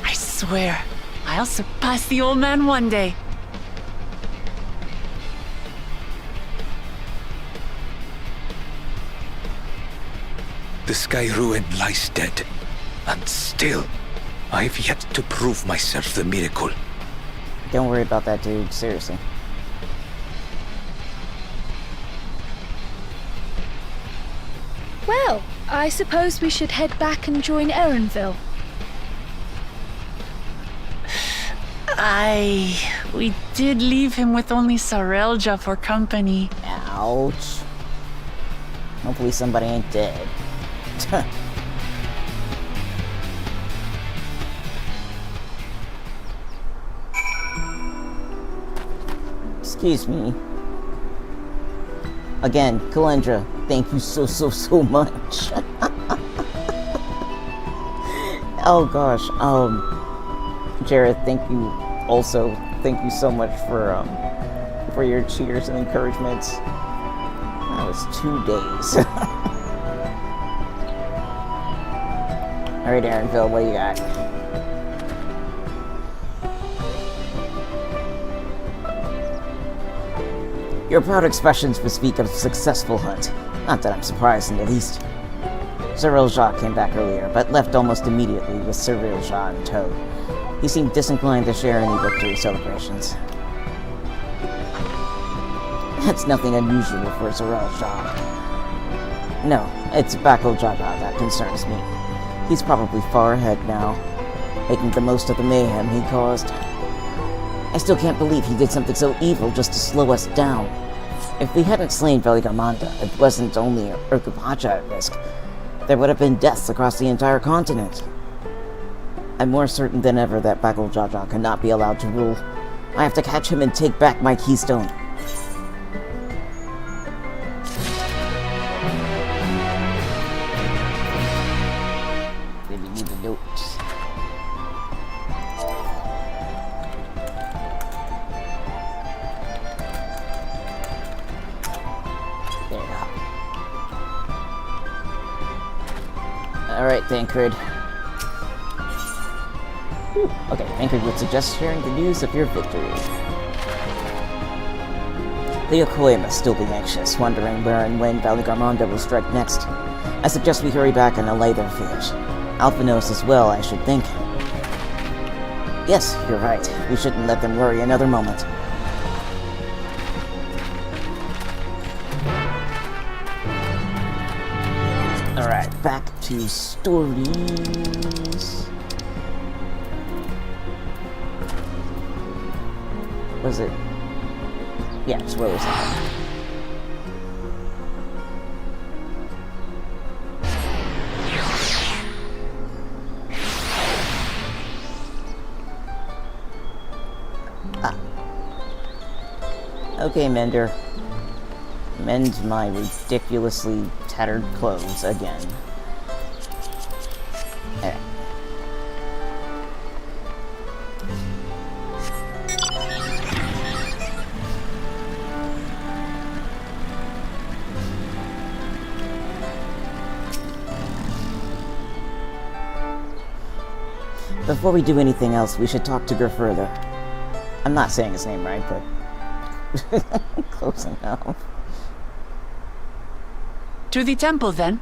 I swear, I'll surpass the old man one day. The Sky Ruin lies dead, and still, I've yet to prove myself the miracle. Don't worry about that, dude. Seriously. Well, I suppose we should head back and join Erenville. We did leave him with only Sarelja for company. Ouch. Hopefully somebody ain't dead. Excuse me. Again, Kalendra, thank you so much. Oh gosh, Jared, thank you so much for your cheers and encouragements. That was 2 days. Alright, Aaronville, what do you got? Your proud expressions bespeak of a successful hunt. Not that I'm surprised in the least. Cyril Jacques came back earlier, but left almost immediately with Cyril Jacques in tow. He seemed disinclined to share any victory celebrations. That's nothing unusual for Cyril Jacques. No, it's Bako Jaja that concerns me. He's probably far ahead now, making the most of the mayhem he caused. I still can't believe he did something so evil just to slow us down. If we hadn't slain Valigarmanda, it wasn't only Urkupacha at risk. There would have been deaths across the entire continent. I'm more certain than ever that Bako Jaja cannot be allowed to rule. I have to catch him and take back my keystone. Really need the notes. Alright, Thancred. Okay, Thancred would suggest sharing the news of your victory. The Okoye must still be anxious, wondering where and when Valigarmanda will strike next. I suggest we hurry back and allay their fears. Alpha knows as well, I should think. Yes, you're right. We shouldn't let them worry another moment. Alright, back to stories. Was it? Yeah, it's where was that? Okay, Mender. Mend my ridiculously tattered clothes again. There. Before we do anything else, we should talk to Gerfurther. I'm not saying his name right, but close enough. To the temple, then.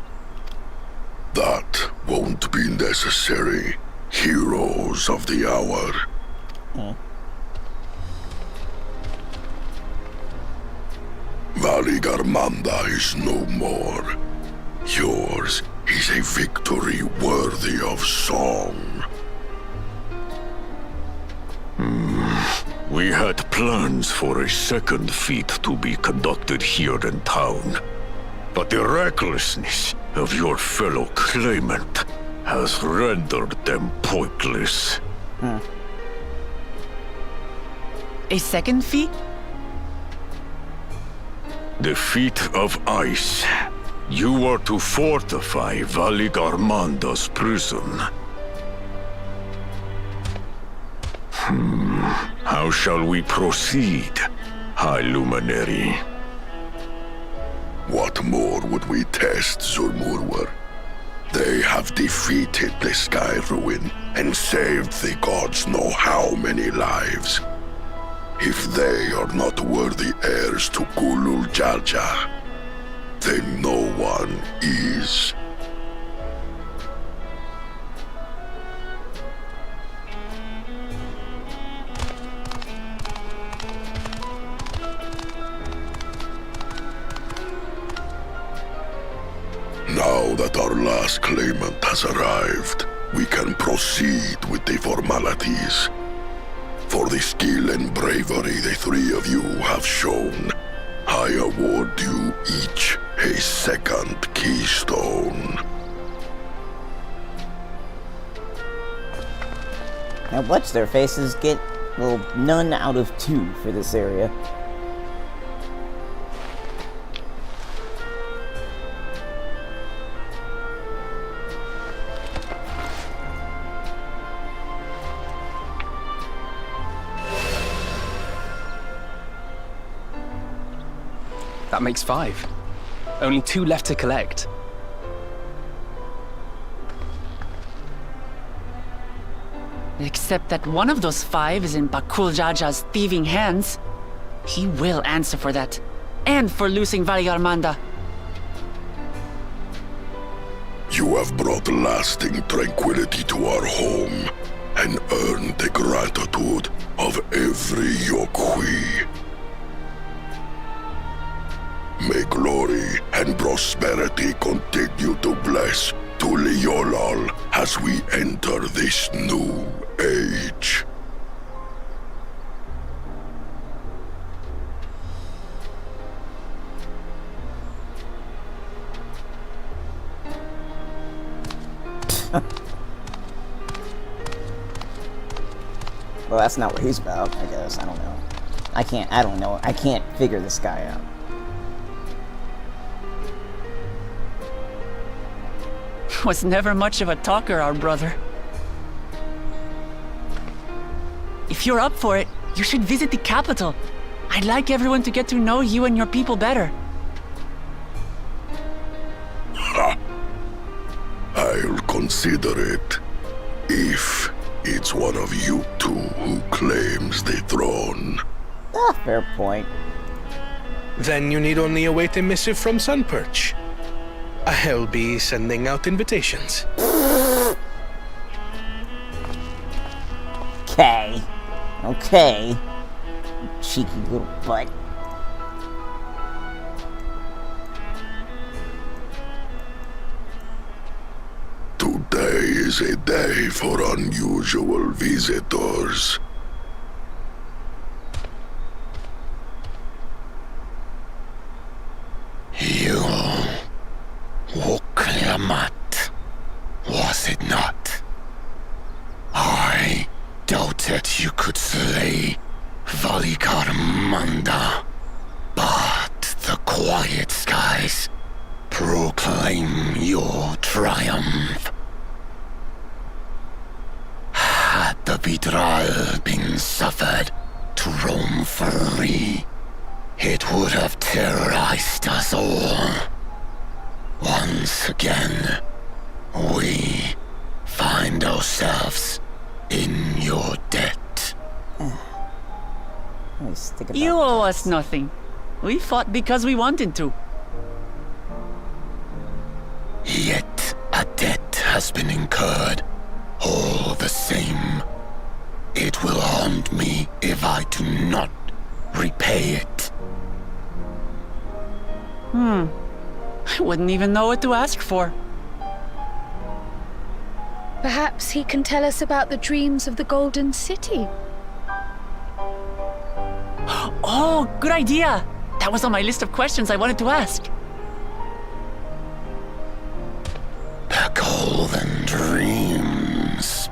That won't be necessary, heroes of the hour. Valigarmanda is no more. Yours is a victory worthy of song. We had plans for a second feat to be conducted here in town. But the recklessness of your fellow claimant has rendered them pointless. A second feat? The feat of ice. You are to fortify Valigarmanda's prison. How shall we proceed, High Luminary? What more would we test, Zulmurwar? They have defeated the Sky Ruin and saved the gods know how many lives. If they are not worthy heirs to Gulul Jalja, then no one is. Now that our last claimant has arrived, we can proceed with the formalities. For the skill and bravery the three of you have shown, I award you each a second keystone. Now watch their faces get, well, none out of 2 for this area. That makes 5. Only 2 left to collect. Except that one of those 5 is in Bakul Jaja's thieving hands. He will answer for that. And for losing Valigarmanda. You have brought lasting tranquility to our home and earned the gratitude of every Yokwi. May glory and prosperity continue to bless Tuliolol as we enter this new age. Well, that's not what he's about, I guess. I don't know. I don't know. I can't figure this guy out. Was never much of a talker, our brother. If you're up for it, you should visit the capital. I'd like everyone to get to know you and your people better. Ha! I'll consider it. If it's one of you two who claims the throne. Ah, fair point. Then you need only await a missive from Sunperch. I'll be sending out invitations. Okay. Okay. Cheeky little butt. Today is a day for unusual visitors. You... Woklamat, was it not? I doubted you could slay Valigarmanda. rise. Proclaim your triumph. Had the Vidral been suffered to roam free, it would have terrorized us all. Once again, we find ourselves in your debt. Nice. Think about You owe that. us nothing. We fought because we wanted to. Yet a debt has been incurred. All the same, it will haunt me if I do not repay it. I wouldn't even know what to ask for. Perhaps he can tell us about the dreams of the Golden City. Oh, good idea! That was on my list of questions I wanted to ask. The Golden Dreams.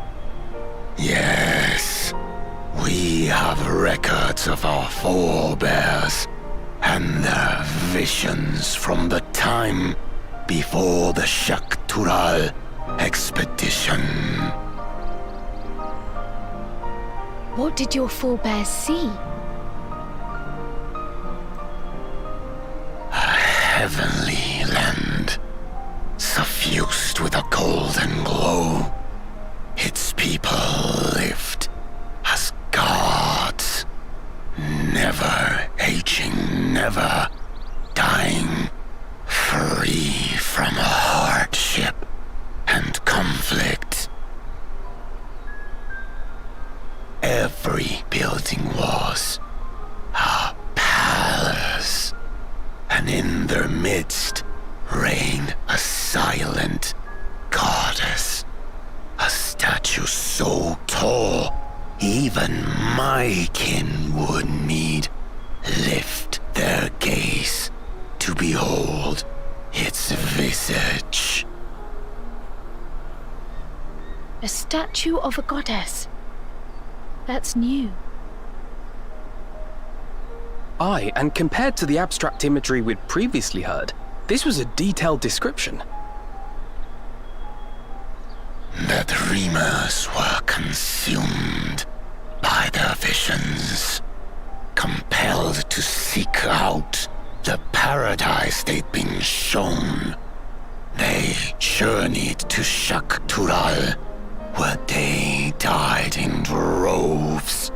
Yes, we have records of our forebears and their visions from the time before the Shaktural expedition. What did your forebears see? A heavenly land, suffused with a golden glow. Its people lived as gods, never aging, never dying, free from hardship and conflict. Every building was a palace, and in their midst reigned a silent goddess, a statue so tall even my kin would need lift their gaze to behold its visage. A statue of a goddess. That's new. Aye, and compared to the abstract imagery we'd previously heard, this was a detailed description. The dreamers were consumed by their visions, compelled to seek out the paradise they'd been shown. They journeyed to Shaktural, where they died in droves.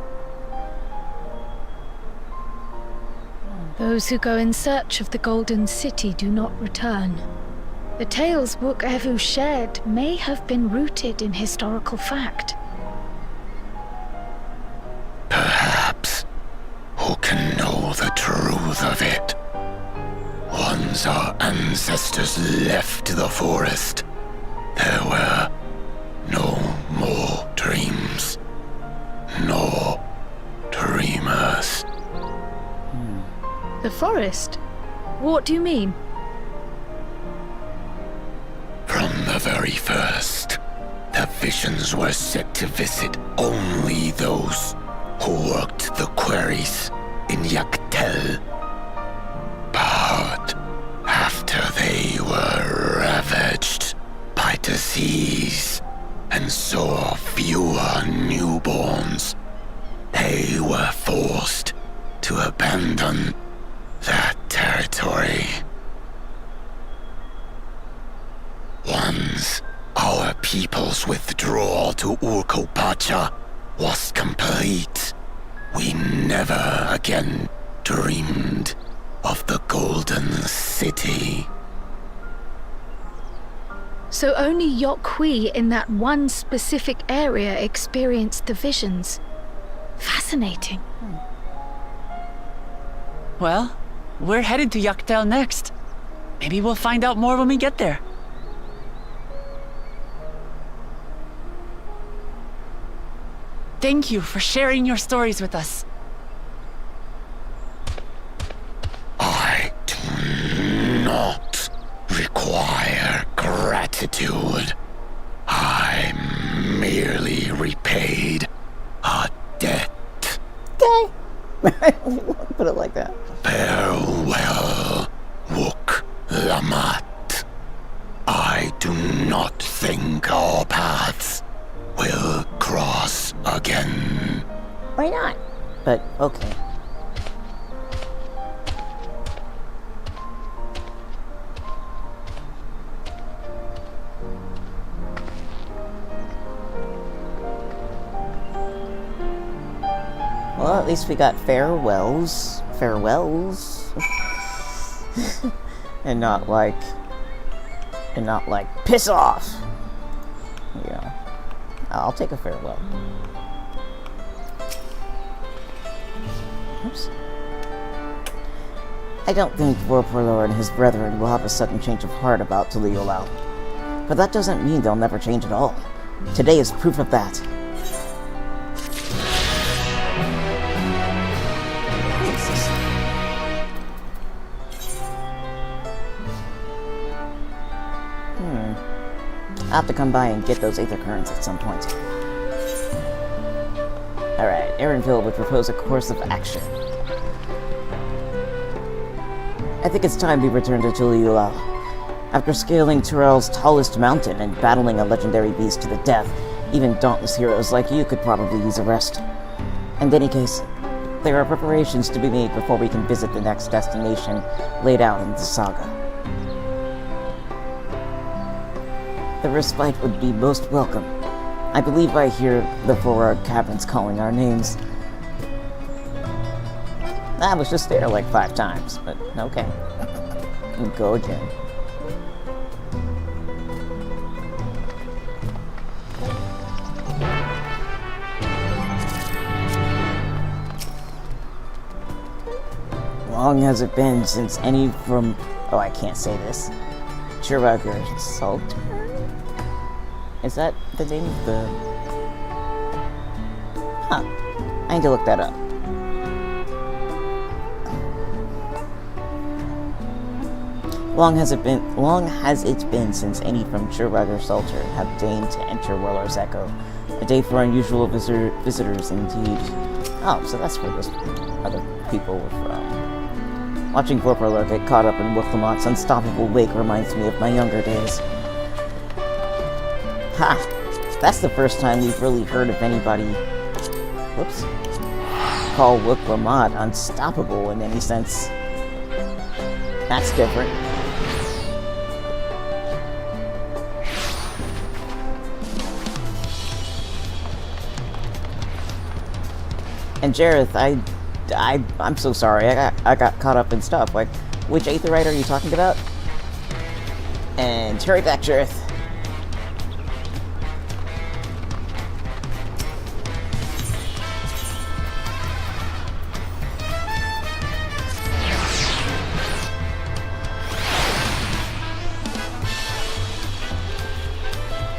Those who go in search of the Golden City do not return. The tales Book Evu shared may have been rooted in historical fact. Perhaps. Who can know the truth of it? Once our ancestors left the forest, there were no more dreams. No dreamers. The forest? What do you mean? From the very first, the visions were set to visit only those who worked the quarries in Yaktel. But after they were ravaged by disease and saw fewer newborns, they were forced to abandon that territory. Once our people's withdrawal to Urkopacha was complete, we never again dreamed of the Golden City. So only Yokhui in that one specific area experienced the visions. Fascinating. Well, we're headed to Yaktel next. Maybe we'll find out more when we get there. Thank you for sharing your stories with us. I do not require gratitude. I merely repaid a debt. Okay. Put it like that. Farewell, Wook Lamat, I do not think our paths will cross again. Why not? But, okay. Well, at least we got farewells. Farewells. and not like, piss off! Yeah. I'll take a farewell. Oops. I don't think Vorpolor and his brethren will have a sudden change of heart about Tuliolao. But that doesn't mean they'll never change at all. Today is proof of that. I'll have to come by and get those Aether Currents at some point. Alright, Aaronville would propose a course of action. I think it's time we return to Tuliolao. After scaling Turel's tallest mountain and battling a legendary beast to the death, even dauntless heroes like you could probably use a rest. In any case, there are preparations to be made before we can visit the next destination laid out in the saga. The respite would be most welcome. I believe I hear the Forward Caverns calling our names. I was just there like 5 times, but okay. We'll go again. Long has it been since any from... Oh, I can't say this. Chirager Salter? Is that the name of the... Huh. I need to look that up. Long has it been since any from Chirager Salter have deigned to enter Weller's Echo. A day for unusual visitors indeed. Oh, so that's where those other people were from. Watching Vorpolor get caught up in Wolflamott's unstoppable wake reminds me of my younger days. Ha! That's the first time we've really heard of anybody... Whoops. Call Wolflamott unstoppable in any sense. That's different. And Jareth, I'm so sorry. I got caught up in stuff. Like, which Aetherite are you talking about? And hurry back, Jareth.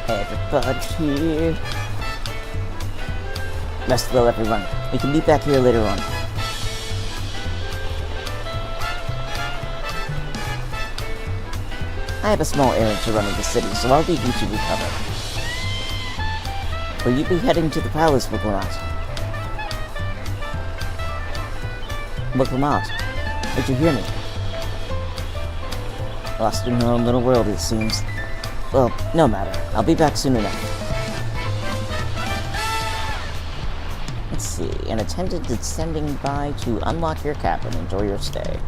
Everybody here. Rest well, everyone. We can meet back here later on. I have a small errand to run in the city, so I'll leave you to recover. Will you be heading to the palace, Wolflamott? Wolflamott, did you hear me? Lost in her own little world, it seems. Well, no matter. I'll be back soon enough. Let's see. An attendant is sending by to unlock your cap and enjoy your stay.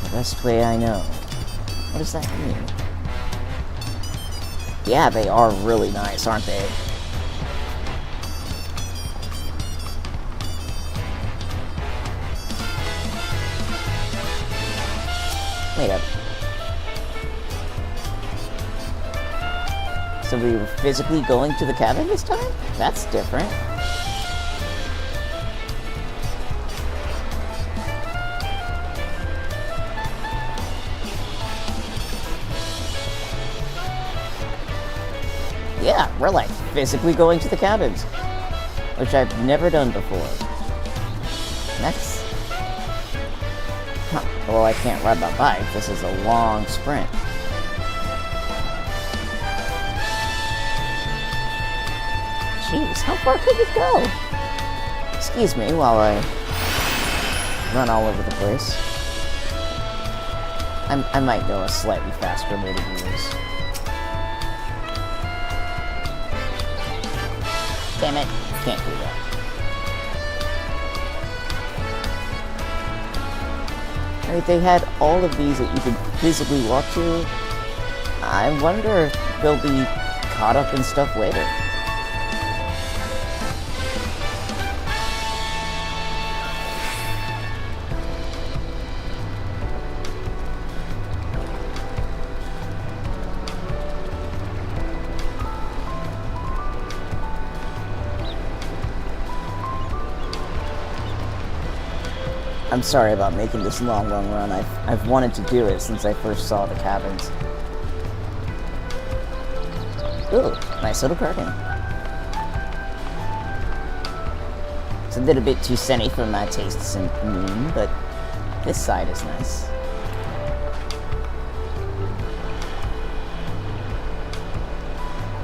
The best way I know. What does that mean? Yeah, they are really nice, aren't they? Wait up. So we were physically going to the cabin this time? That's different. Yeah, we're like physically going to the cabins, which I've never done before. That's... Huh. Well, I can't ride my bike. This is a long sprint. Jeez, how far could it go? Excuse me while I run all over the place. I might know a slightly faster way to do this. Damn it, can't do that. I mean, they had all of these that you could physically walk to. I wonder if they'll be caught up in stuff later. I'm sorry about making this long run. I've wanted to do it since I first saw the cabins. Ooh, nice little garden. It's a little bit too sunny for my tastes and moon, but this side is nice.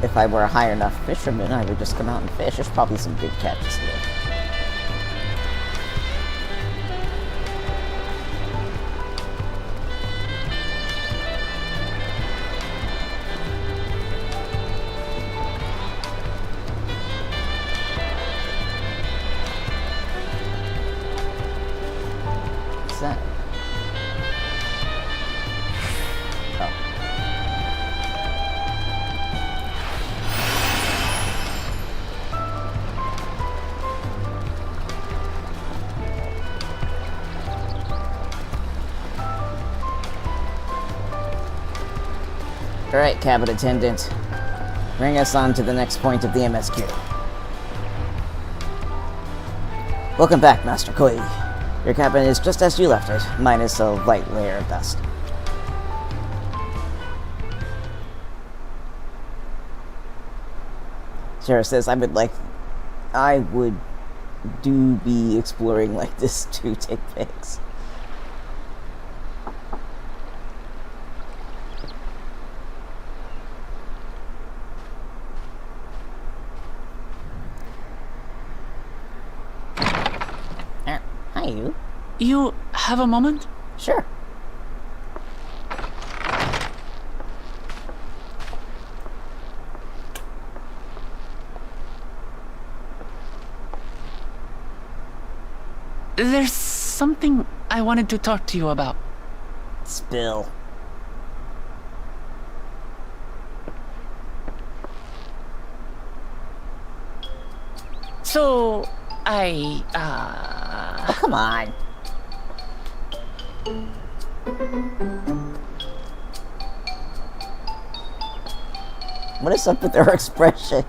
If I were a high enough fisherman, I would just come out and fish. There's probably some big catches here. That? Oh. Alright, cabin attendant. Bring us on to the next point of the MSQ. Welcome back, Master Koi. Your cabin is just as you left it, minus a light layer of dust. Sarah says, I would do be exploring like this to take pics. Hi, you. You have a moment? Sure. There's something I wanted to talk to you about. Spill. So, Oh, come on. What is up with her expression?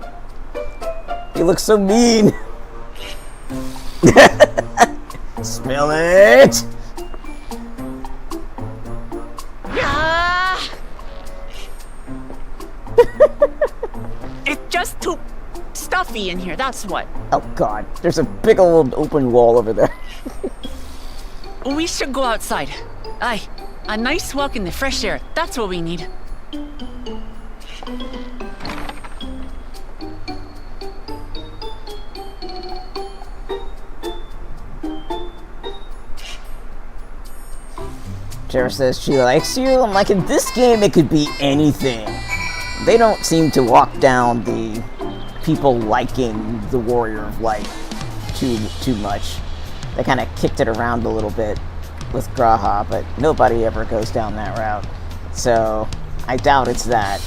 You look so mean. Spill it. It's just too stuffy in here, that's what. Oh god, there's a big old open wall over there. We should go outside. Aye, a nice walk in the fresh air, that's what we need. Tara says she likes you. I'm like, in this game it could be anything. They don't seem to walk down the people liking the Warrior of Light too much. They kind of kicked it around a little bit with Graha, but nobody ever goes down that route. So I doubt it's that.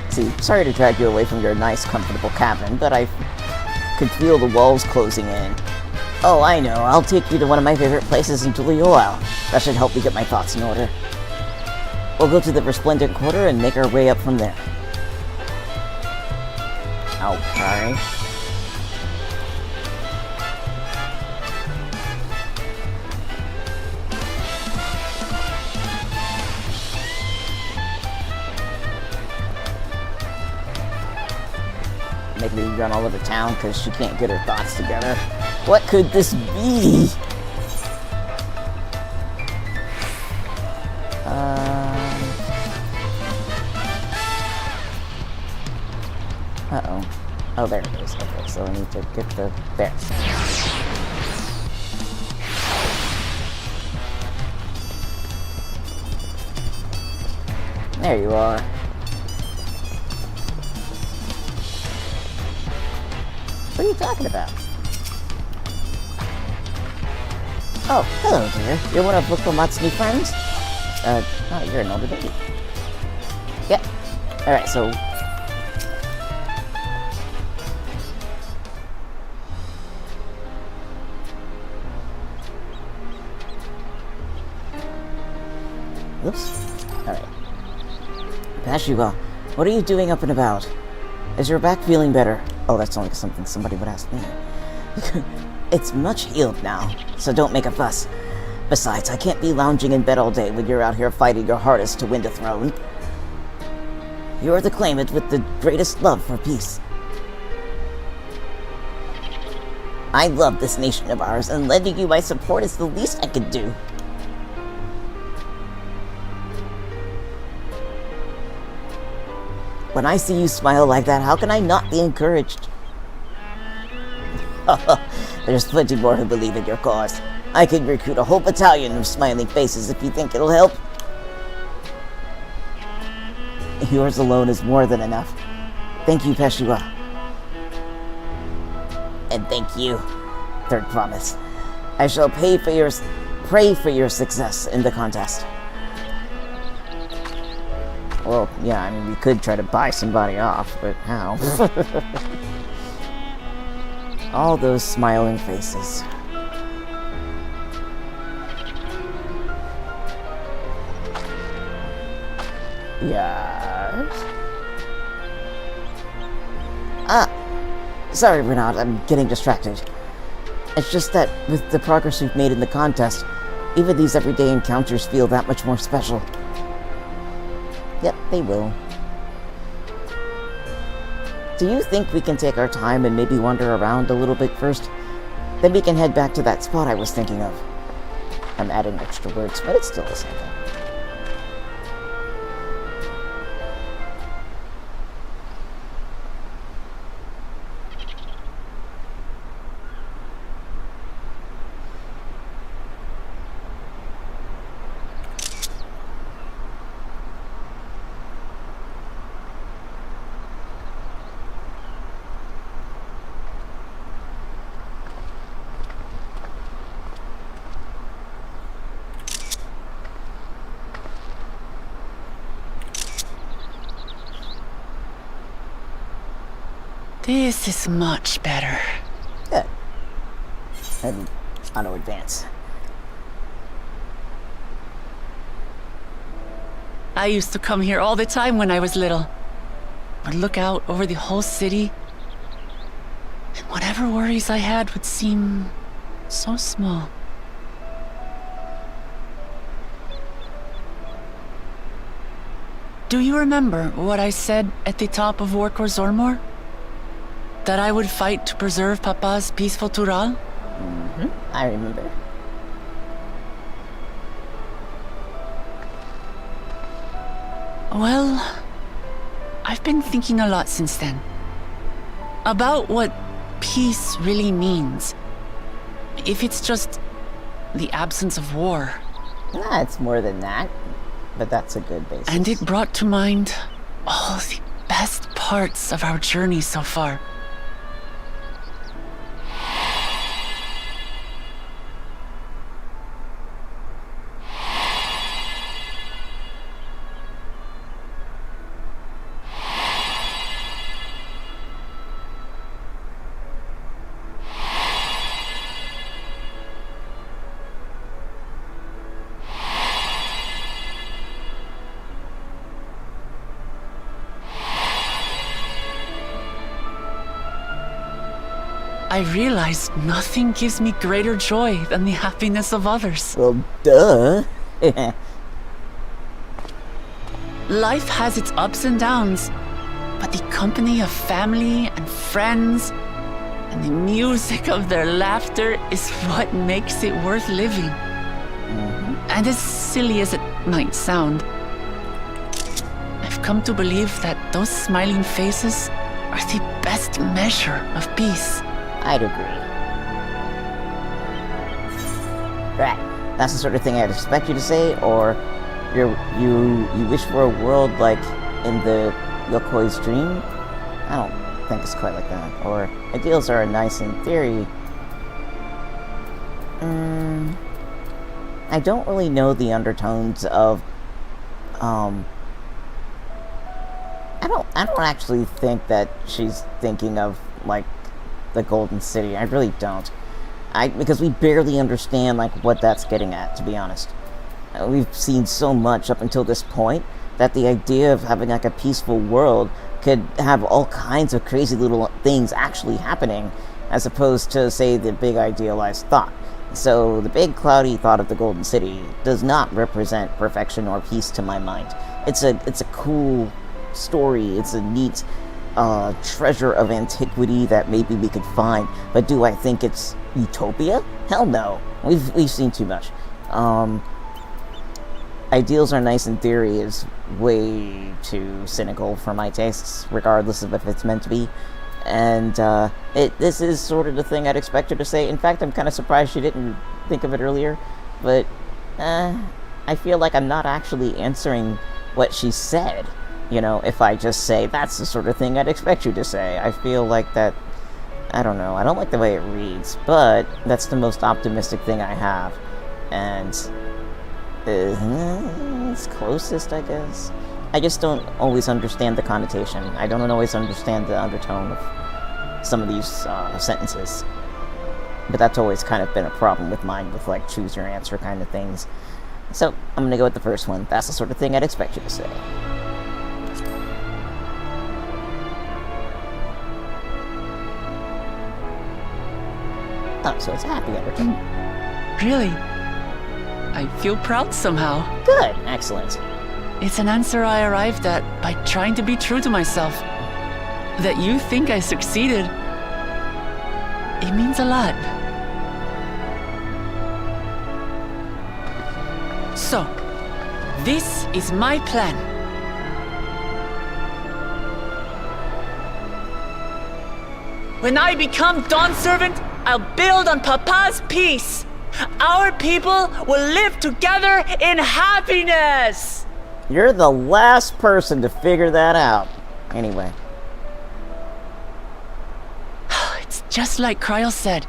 See, sorry to drag you away from your nice, comfortable cabin, but I could feel the walls closing in. Oh, I know. I'll take you to one of my favorite places in Tulioal. That should help me get my thoughts in order. We'll go to the Resplendent Quarter and make our way up from there. Okay. Make me run all over town because she can't get her thoughts together. What could this be? Oh, there it is. Okay, so I need to get the... There. There you are. What are you talking about? Oh, hello, dear. You're one of Bukomat's new friends? Oh, you're an older baby. Yep. Alright, so... Oops. Alright. Pashuga, what are you doing up and about? Is your back feeling better? Oh, that's only something somebody would ask me. It's much healed now, so don't make a fuss. Besides, I can't be lounging in bed all day when you're out here fighting your hardest to win the throne. You're the claimant with the greatest love for peace. I love this nation of ours, and lending you my support is the least I could do. When I see you smile like that, how can I not be encouraged? There's plenty more who believe in your cause. I could recruit a whole battalion of smiling faces if you think it'll help. Yours alone is more than enough. Thank you, Peshua. And thank you, Third Promise. I shall pray for your success in the contest. Well, yeah, I mean, we could try to buy somebody off, but how? All those smiling faces. Yes? Sorry, Renat, I'm getting distracted. It's just that with the progress we've made in the contest, even these everyday encounters feel that much more special. Yep, they will. Do you think we can take our time and maybe wander around a little bit first? Then we can head back to that spot I was thinking of. I'm adding extra words, but it's still the same thing. This is much better. Good. And auto advance. I used to come here all the time when I was little. Would look out over the whole city, and whatever worries I had would seem so small. Do you remember what I said at the top of Warkor Zormor? That I would fight to preserve Papa's peaceful Tural? Mm-hmm. I remember. Well, I've been thinking a lot since then. About what peace really means. If it's just the absence of war. Nah, it's more than that. But that's a good basis. And it brought to mind all the best parts of our journey so far. I realized nothing gives me greater joy than the happiness of others. Well, duh. Life has its ups and downs, but the company of family and friends and the music of their laughter is what makes it worth living. And as silly as it might sound, I've come to believe that those smiling faces are the best measure of peace. I'd agree. Right. That's the sort of thing I'd expect you to say, or you wish for a world like in the Yokoi's dream? I don't think it's quite like that. Or ideals are nice in theory. I don't really know the undertones of I don't actually think that she's thinking of like the Golden City. I really don't. Because we barely understand like what that's getting at, to be honest. We've seen so much up until this point that the idea of having like a peaceful world could have all kinds of crazy little things actually happening, as opposed to, say, the big idealized thought. So the big cloudy thought of the Golden City does not represent perfection or peace to my mind. It's a cool story. It's a neat treasure of antiquity that maybe we could find. But do I think it's utopia? Hell no. We've seen too much. Ideals are nice in theory is way too cynical for my tastes, regardless of if it's meant to be. And this is sort of the thing I'd expect her to say. In fact, I'm kind of surprised she didn't think of it earlier. But I feel like I'm not actually answering what she said. You know, if I just say, that's the sort of thing I'd expect you to say. I feel like that, I don't know, I don't like the way it reads, but that's the most optimistic thing I have. And it's closest, I guess. I just don't always understand the connotation. I don't always understand the undertone of some of these sentences. But that's always kind of been a problem with mine, with like choose your answer kind of things. So I'm gonna go with the first one. That's the sort of thing I'd expect you to say. Oh, so it's a happy undertone. Really? I feel proud somehow. Good, excellent. It's an answer I arrived at by trying to be true to myself. That you think I succeeded, it means a lot. So, this is my plan. When I become Dawn Servant, I'll build on Papa's peace. Our people will live together in happiness. You're the last person to figure that out. Anyway. It's just like Kryl said.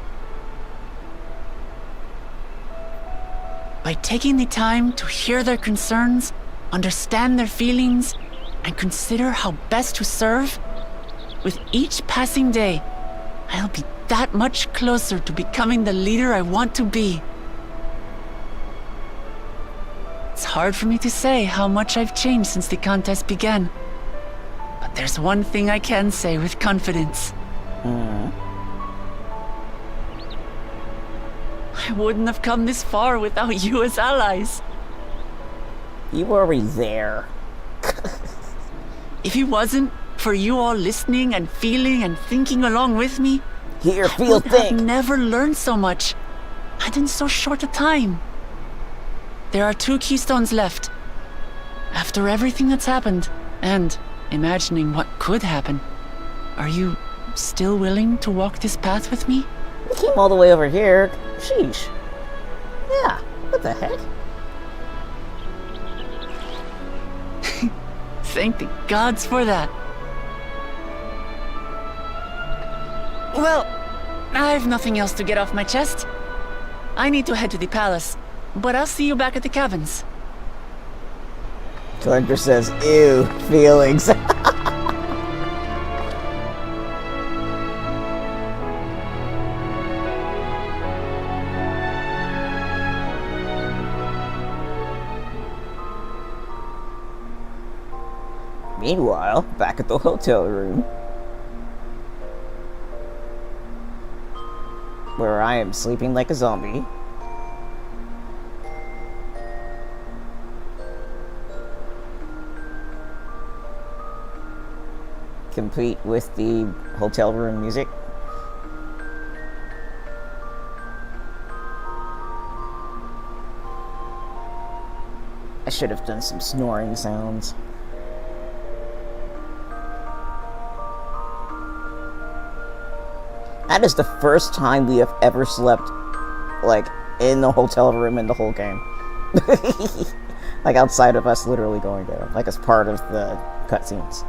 By taking the time to hear their concerns, understand their feelings, and consider how best to serve, with each passing day, I'll be that much closer to becoming the leader I want to be. It's hard for me to say how much I've changed since the contest began. But there's one thing I can say with confidence. I wouldn't have come this far without you as allies. You were already there. If it wasn't for you all listening and feeling and thinking along with me, Here, feel, I would have think. never learned so much, and in so short a time. There are 2 keystones left. After everything that's happened, and imagining what could happen, are you still willing to walk this path with me? We came all the way over here. Sheesh. Yeah, what the heck? Thank the gods for that. Well, I've nothing else to get off my chest. I need to head to the palace, but I'll see you back at the cabins. Collector says, ew, feelings. Meanwhile, back at the hotel room, where I am sleeping like a zombie. Complete with the hotel room music. I should have done some snoring sounds. That is the first time we have ever slept, like, in the hotel room in the whole game. Like, outside of us literally going there. Like, as part of the cutscenes.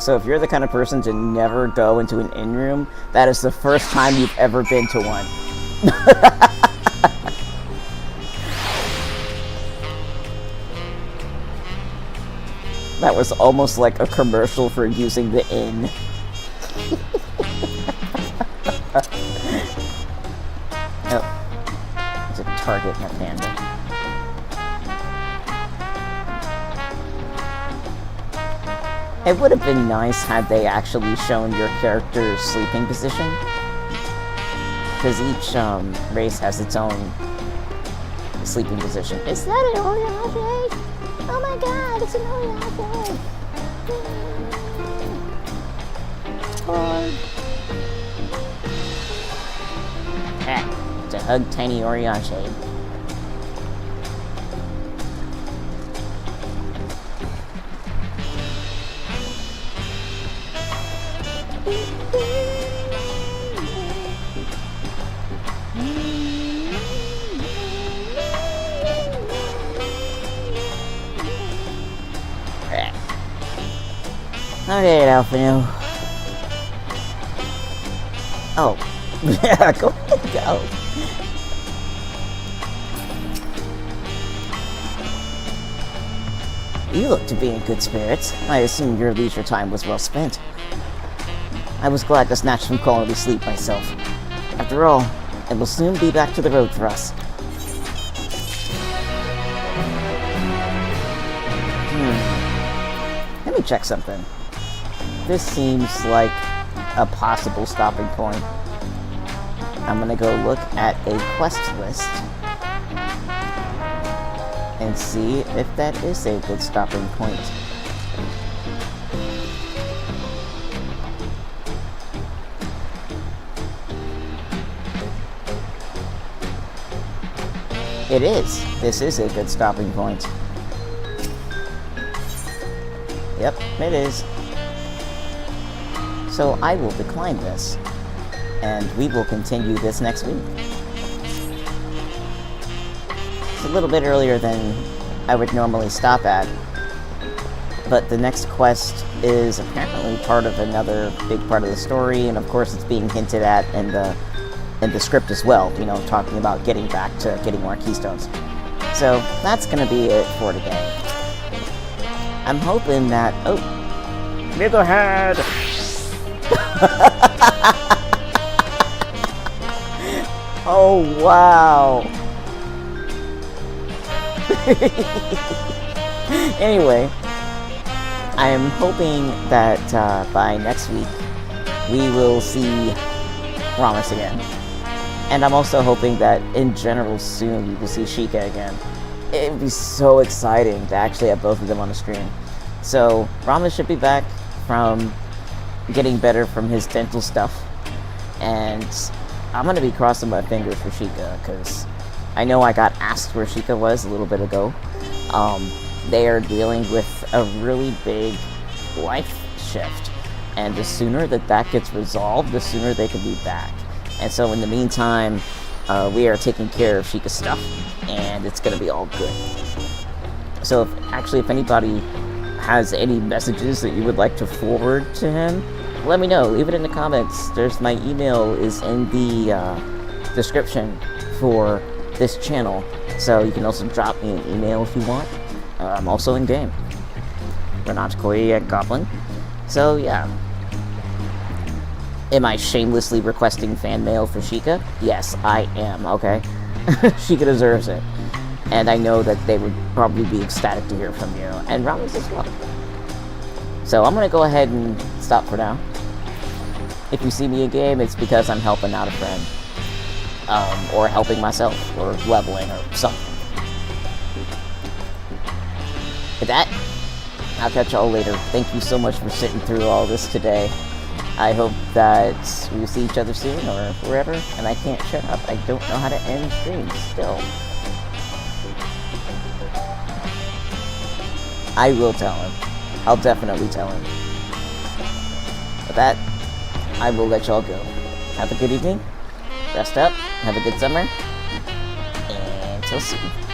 So if you're the kind of person to never go into an inn room, that is the first time you've ever been to one. That was almost like a commercial for using the inn. Oh. It's a Target and a Panda. It would have been nice had they actually shown your character's sleeping position. Because each race has its own sleeping position. Is that an Oriage? Oh my god, it's an Oriage! It's a hug tiny Oriage. Okay, Alphino. Oh. Yeah, go ahead, go. You look to be in good spirits. I assume your leisure time was well spent. I was glad to snatch some quality sleep myself. After all, it will soon be back to the road for us. Let me check something. This seems like a possible stopping point. I'm gonna go look at a quest list and see if that is a good stopping point. It is. This is a good stopping point. Yep, it is. So I will decline this, and we will continue this next week. It's a little bit earlier than I would normally stop at, but the next quest is apparently part of another big part of the story, and of course it's being hinted at in the script as well, you know, talking about getting back to getting more keystones. So that's gonna be it for today. I'm hoping that... Oh! Middlehead! Oh, wow! Anyway, I am hoping that by next week we will see Ramos again. And I'm also hoping that in general soon we will see Sheikah again. It would be so exciting to actually have both of them on the screen. So, Ramos should be back from getting better from his dental stuff. And I'm going to be crossing my fingers for Sheikah, because I know I got asked where Sheikah was a little bit ago. They are dealing with a really big life shift. And the sooner that gets resolved, the sooner they can be back. And so in the meantime, we are taking care of Sheikah's stuff, and it's going to be all good. So if anybody has any messages that you would like to forward to him, let me know. Leave it in the comments. My email is in the description for this channel, so you can also drop me an email if you want. I'm also in game. Renat Goblin. So yeah. Am I shamelessly requesting fan mail for Sheikah? Yes, I am, okay? Sheikah deserves it. And I know that they would probably be ecstatic to hear from you, and Ramos as well. So I'm gonna go ahead and stop for now. If you see me in game, it's because I'm helping out a friend. Or helping myself, or leveling, or something. With that, I'll catch y'all later. Thank you so much for sitting through all this today. I hope that we will see each other soon or wherever, and I can't shut up. I don't know how to end streams still. I will tell him. I'll definitely tell him. With that, I will let y'all go. Have a good evening. Rest up. Have a good summer. And till soon.